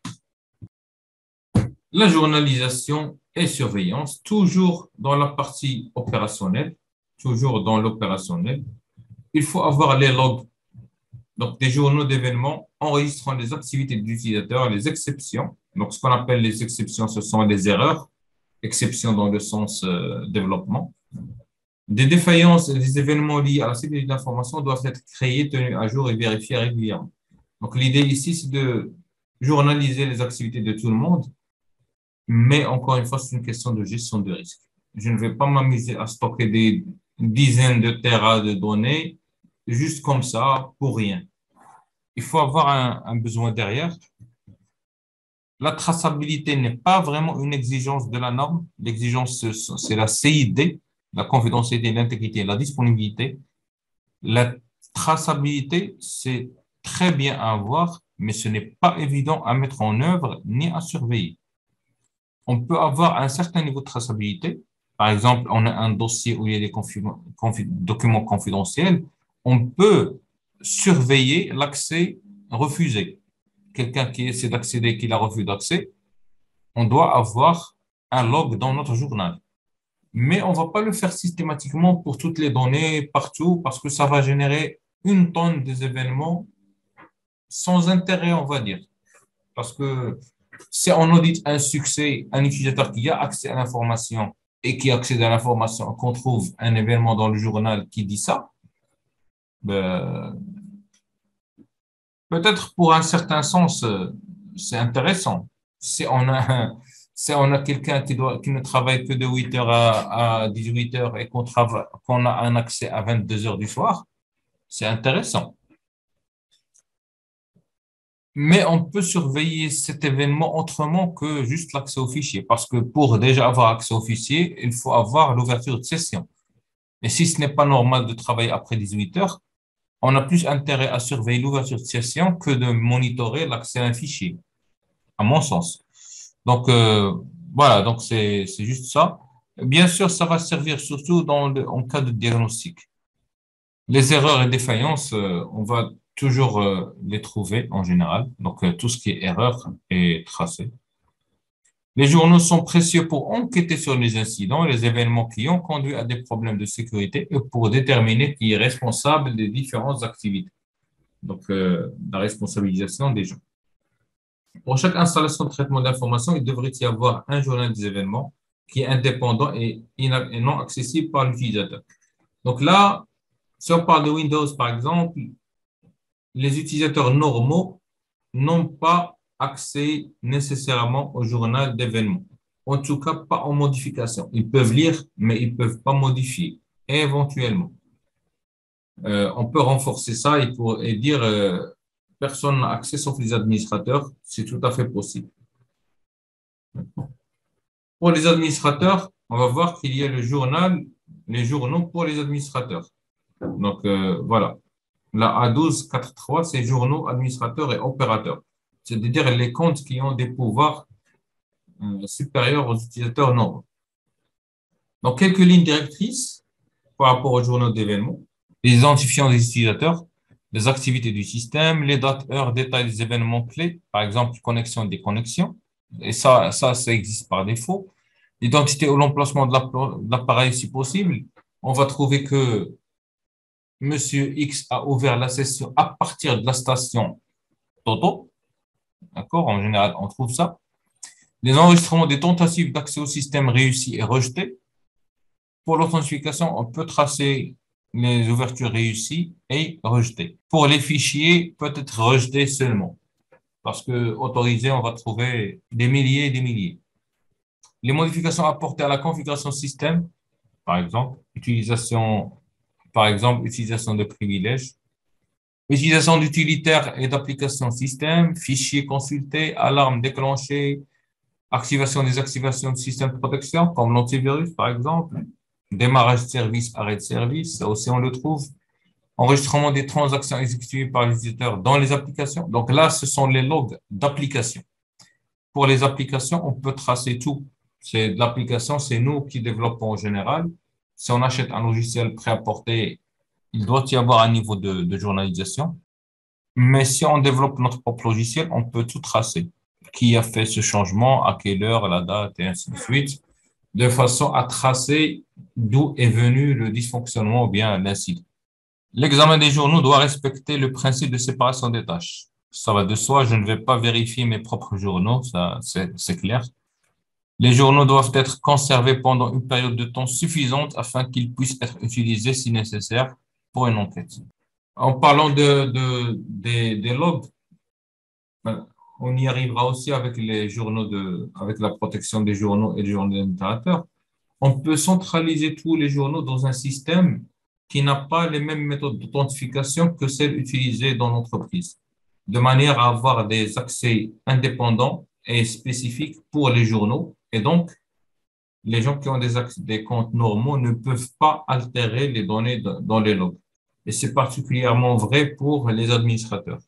La journalisation et surveillance, toujours dans la partie opérationnelle, toujours dans l'opérationnel, il faut avoir les logs, donc des journaux d'événements enregistrant les activités de l'utilisateur, les exceptions. Donc, ce qu'on appelle les exceptions, ce sont les erreurs, exceptions dans le sens développement. Des défaillances et des événements liés à la sécurité de l'information doivent être créés, tenus à jour et vérifiés régulièrement. Donc, l'idée ici, c'est de journaliser les activités de tout le monde, mais encore une fois, c'est une question de gestion de risque. Je ne vais pas m'amuser à stocker des dizaines de terras de données juste comme ça, pour rien. Il faut avoir un besoin derrière. La traçabilité n'est pas vraiment une exigence de la norme. L'exigence, c'est la CID, la confidentialité, l'intégrité et la disponibilité. La traçabilité, c'est très bien à avoir, mais ce n'est pas évident à mettre en œuvre ni à surveiller. On peut avoir un certain niveau de traçabilité. Par exemple, on a un dossier où il y a des documents confidentiels. On peut surveiller l'accès refusé. Quelqu'un qui essaie d'accéder, qui a refus d'accès, on doit avoir un log dans notre journal. Mais on ne va pas le faire systématiquement pour toutes les données, partout, parce que ça va générer une tonne des événements sans intérêt, on va dire. Parce que si on audite un succès, un utilisateur qui a accès à l'information et qui accède à l'information, qu'on trouve un événement dans le journal qui dit ça, ben, peut-être pour un certain sens, c'est intéressant. Si on a, si on a quelqu'un qui ne travaille que de 8 heures à 18 heures et qu'on a un accès à 22 heures du soir, c'est intéressant. Mais on peut surveiller cet événement autrement que juste l'accès au fichier, parce que pour déjà avoir accès au fichier, il faut avoir l'ouverture de session. Et si ce n'est pas normal de travailler après 18 heures, on a plus intérêt à surveiller l'ouverture de session que de monitorer l'accès à un fichier, à mon sens. Donc, voilà, donc c'est juste ça. Bien sûr, ça va servir surtout en cas de diagnostic. Les erreurs et défaillances, on va toujours les trouver en général. Donc, tout ce qui est erreur est tracé. Les journaux sont précieux pour enquêter sur les incidents et les événements qui ont conduit à des problèmes de sécurité et pour déterminer qui est responsable des différentes activités. Donc, la responsabilisation des gens. Pour chaque installation de traitement d'information, il devrait y avoir un journal des événements qui est indépendant et non accessible par l'utilisateur. Donc là, si on parle de Windows, par exemple, les utilisateurs normaux n'ont pas accès nécessairement au journal d'événements. En tout cas, pas en modification. Ils peuvent lire, mais ils ne peuvent pas modifier, éventuellement. On peut renforcer ça et dire personne n'a accès sauf les administrateurs. C'est tout à fait possible. Pour les administrateurs, on va voir qu'il y a les journaux pour les administrateurs. Donc, voilà. La A12.4.3, c'est journaux, administrateurs et opérateurs. C'est-à-dire les comptes qui ont des pouvoirs supérieurs aux utilisateurs normaux. Donc, quelques lignes directrices par rapport aux journaux d'événements. Les identifiants des utilisateurs, les activités du système, les dates, heures, détails des événements clés, par exemple, connexion et déconnexion. Et ça existe par défaut. L'identité ou l'emplacement de l'appareil, si possible. On va trouver que Monsieur X a ouvert la session à partir de la station Toto. D'accord? En général, on trouve ça. Les enregistrements des tentatives d'accès au système réussis et rejetés. Pour l'authentification, on peut tracer les ouvertures réussies et rejetées. Pour les fichiers, peut-être rejetés seulement. Parce que autorisé, on va trouver des milliers et des milliers. Les modifications apportées à la configuration système, par exemple, utilisation de privilèges. Utilisation d'utilitaires et d'applications système, fichiers consultés, alarmes déclenchées, activation, désactivation de système de protection, comme l'antivirus, par exemple, démarrage de service, arrêt de service, ça aussi on le trouve. Enregistrement des transactions exécutées par l'utilisateur dans les applications. Donc là, ce sont les logs d'application. Pour les applications, on peut tracer tout. C'est de l'application, c'est nous qui développons en général. Si on achète un logiciel prêt-à-porter, il doit y avoir un niveau de journalisation. Mais si on développe notre propre logiciel, on peut tout tracer. Qui a fait ce changement, à quelle heure, la date, et ainsi de suite, de façon à tracer d'où est venu le dysfonctionnement ou bien l'incident. L'examen des journaux doit respecter le principe de séparation des tâches. Ça va de soi, je ne vais pas vérifier mes propres journaux, ça c'est clair. Les journaux doivent être conservés pendant une période de temps suffisante afin qu'ils puissent être utilisés si nécessaire pour une enquête. En parlant des logs, ben, on y arrivera aussi avec les journaux avec la protection des journaux et des journaux des littérateurs. On peut centraliser tous les journaux dans un système qui n'a pas les mêmes méthodes d'authentification que celles utilisées dans l'entreprise, de manière à avoir des accès indépendants et spécifiques pour les journaux. Et donc, les gens qui ont des comptes normaux ne peuvent pas altérer les données dans les logs. Et c'est particulièrement vrai pour les administrateurs.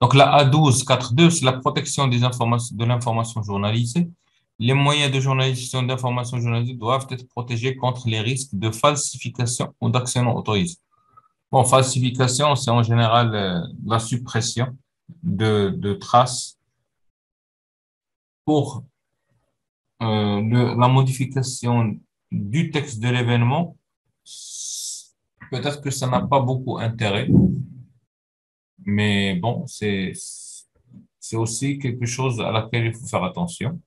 Donc, la A12.4.2, c'est la protection des informations, de l'information journalisée. Les moyens de journalisation d'informations journalisées doivent être protégés contre les risques de falsification ou d'accès non autorisé. Bon, falsification, c'est en général la suppression de traces pour la modification du texte de l'événement. Peut-être que ça n'a pas beaucoup intérêt, mais bon, c'est aussi quelque chose à laquelle il faut faire attention.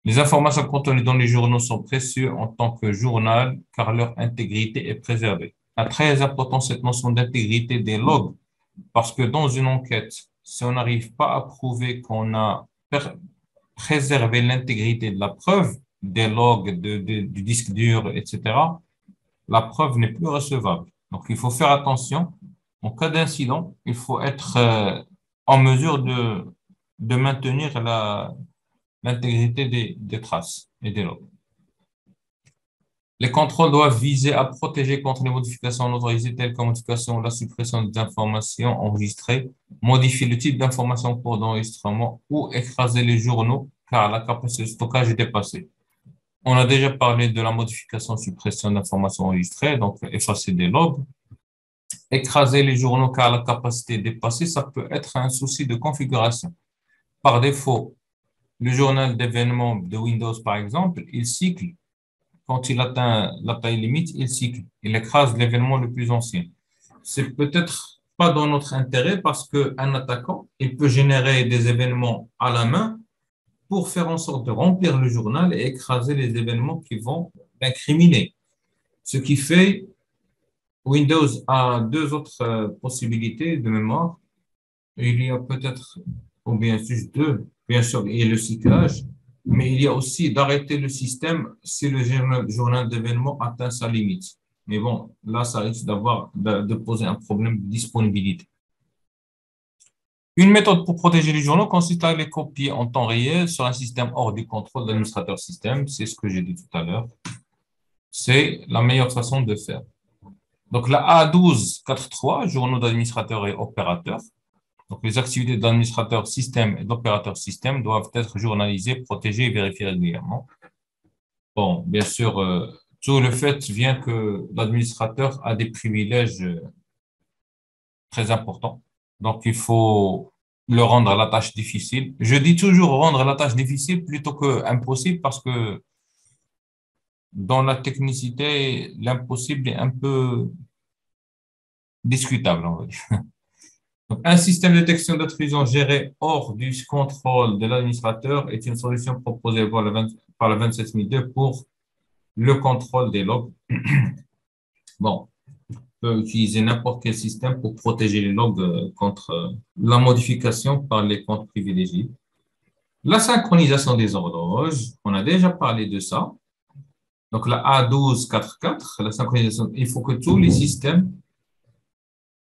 Les informations contenues dans les journaux sont précieuses en tant que journal car leur intégrité est préservée. C'est très important cette notion d'intégrité des logs parce que dans une enquête, si on n'arrive pas à prouver qu'on a préservé l'intégrité de la preuve, des logs, du disque dur, etc., la preuve n'est plus recevable. Donc, il faut faire attention. En cas d'incident, il faut être en mesure de maintenir l'intégrité des traces et des logs. Les contrôles doivent viser à protéger contre les modifications non autorisées telles que modification ou la suppression des informations enregistrées, modifier le type d'information pour d'enregistrement ou écraser les journaux car la capacité de stockage est dépassée. On a déjà parlé de la modification, suppression d'informations enregistrées, donc effacer des logs. Écraser les journaux car la capacité est dépassée, ça peut être un souci de configuration. Par défaut, le journal d'événements de Windows, par exemple, il cycle. Quand il atteint la taille limite, il cycle. Il écrase l'événement le plus ancien. C'est peut-être pas dans notre intérêt parce qu'un attaquant, il peut générer des événements à la main pour faire en sorte de remplir le journal et écraser les événements qui vont l'incriminer. Ce qui fait, Windows a deux autres possibilités de mémoire. Il y a peut-être, ou bien juste deux, bien sûr, il y a le cyclage, mais il y a aussi d'arrêter le système si le journal d'événements atteint sa limite. Mais bon, là, ça risque de poser un problème de disponibilité. Une méthode pour protéger les journaux consiste à les copier en temps réel sur un système hors du contrôle de l'administrateur système. C'est ce que j'ai dit tout à l'heure. C'est la meilleure façon de faire. Donc, la A12.4.3, journaux d'administrateurs et opérateurs. Donc, les activités d'administrateur système et d'opérateur système doivent être journalisées, protégées et vérifiées régulièrement. Bon, bien sûr, tout le fait vient que l'administrateur a des privilèges très importants. Donc, il faut le rendre la tâche difficile. Je dis toujours rendre la tâche difficile plutôt que impossible parce que dans la technicité, l'impossible est un peu discutable, on va dire. Donc, un système de détection d'intrusion géré hors du contrôle de l'administrateur est une solution proposée par le 27002 pour le contrôle des logs. Bon, peut utiliser n'importe quel système pour protéger les logs contre la modification par les comptes privilégiés. La synchronisation des horloges, on a déjà parlé de ça. Donc, la A12.4.4, la synchronisation, il faut que tous les systèmes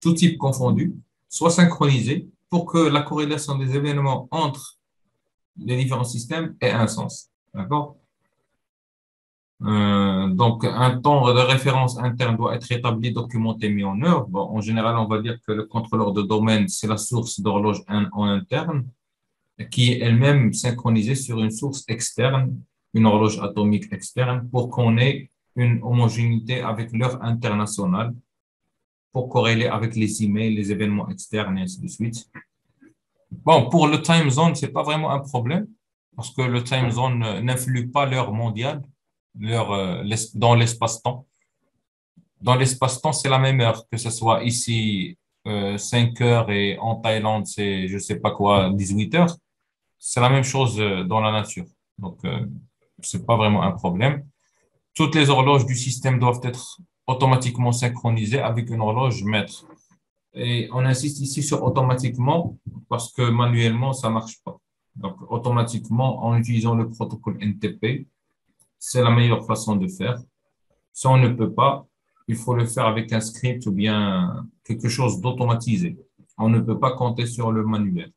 tout type confondu, soient synchronisés pour que la corrélation des événements entre les différents systèmes ait un sens. D'accord? Donc, un temps de référence interne doit être établi, documenté, mis en œuvre. Bon, en général, on va dire que le contrôleur de domaine, c'est la source d'horloge en interne, qui est elle-même synchronisée sur une source externe, une horloge atomique externe, pour qu'on ait une homogénéité avec l'heure internationale, pour corréler avec les emails, les événements externes, et ainsi de suite. Bon, pour le time zone, c'est pas vraiment un problème, parce que le time zone n'influe pas l'heure mondiale, dans l'espace-temps. Dans l'espace-temps, c'est la même heure, que ce soit ici 5 heures et en Thaïlande, c'est je sais pas quoi, 18 heures. C'est la même chose dans la nature. Donc, c'est pas vraiment un problème. Toutes les horloges du système doivent être automatiquement synchronisées avec une horloge maître. Et on insiste ici sur automatiquement parce que manuellement, ça marche pas. Donc, automatiquement, en utilisant le protocole NTP, c'est la meilleure façon de faire. Si on ne peut pas, il faut le faire avec un script ou bien quelque chose d'automatisé. On ne peut pas compter sur le manuel.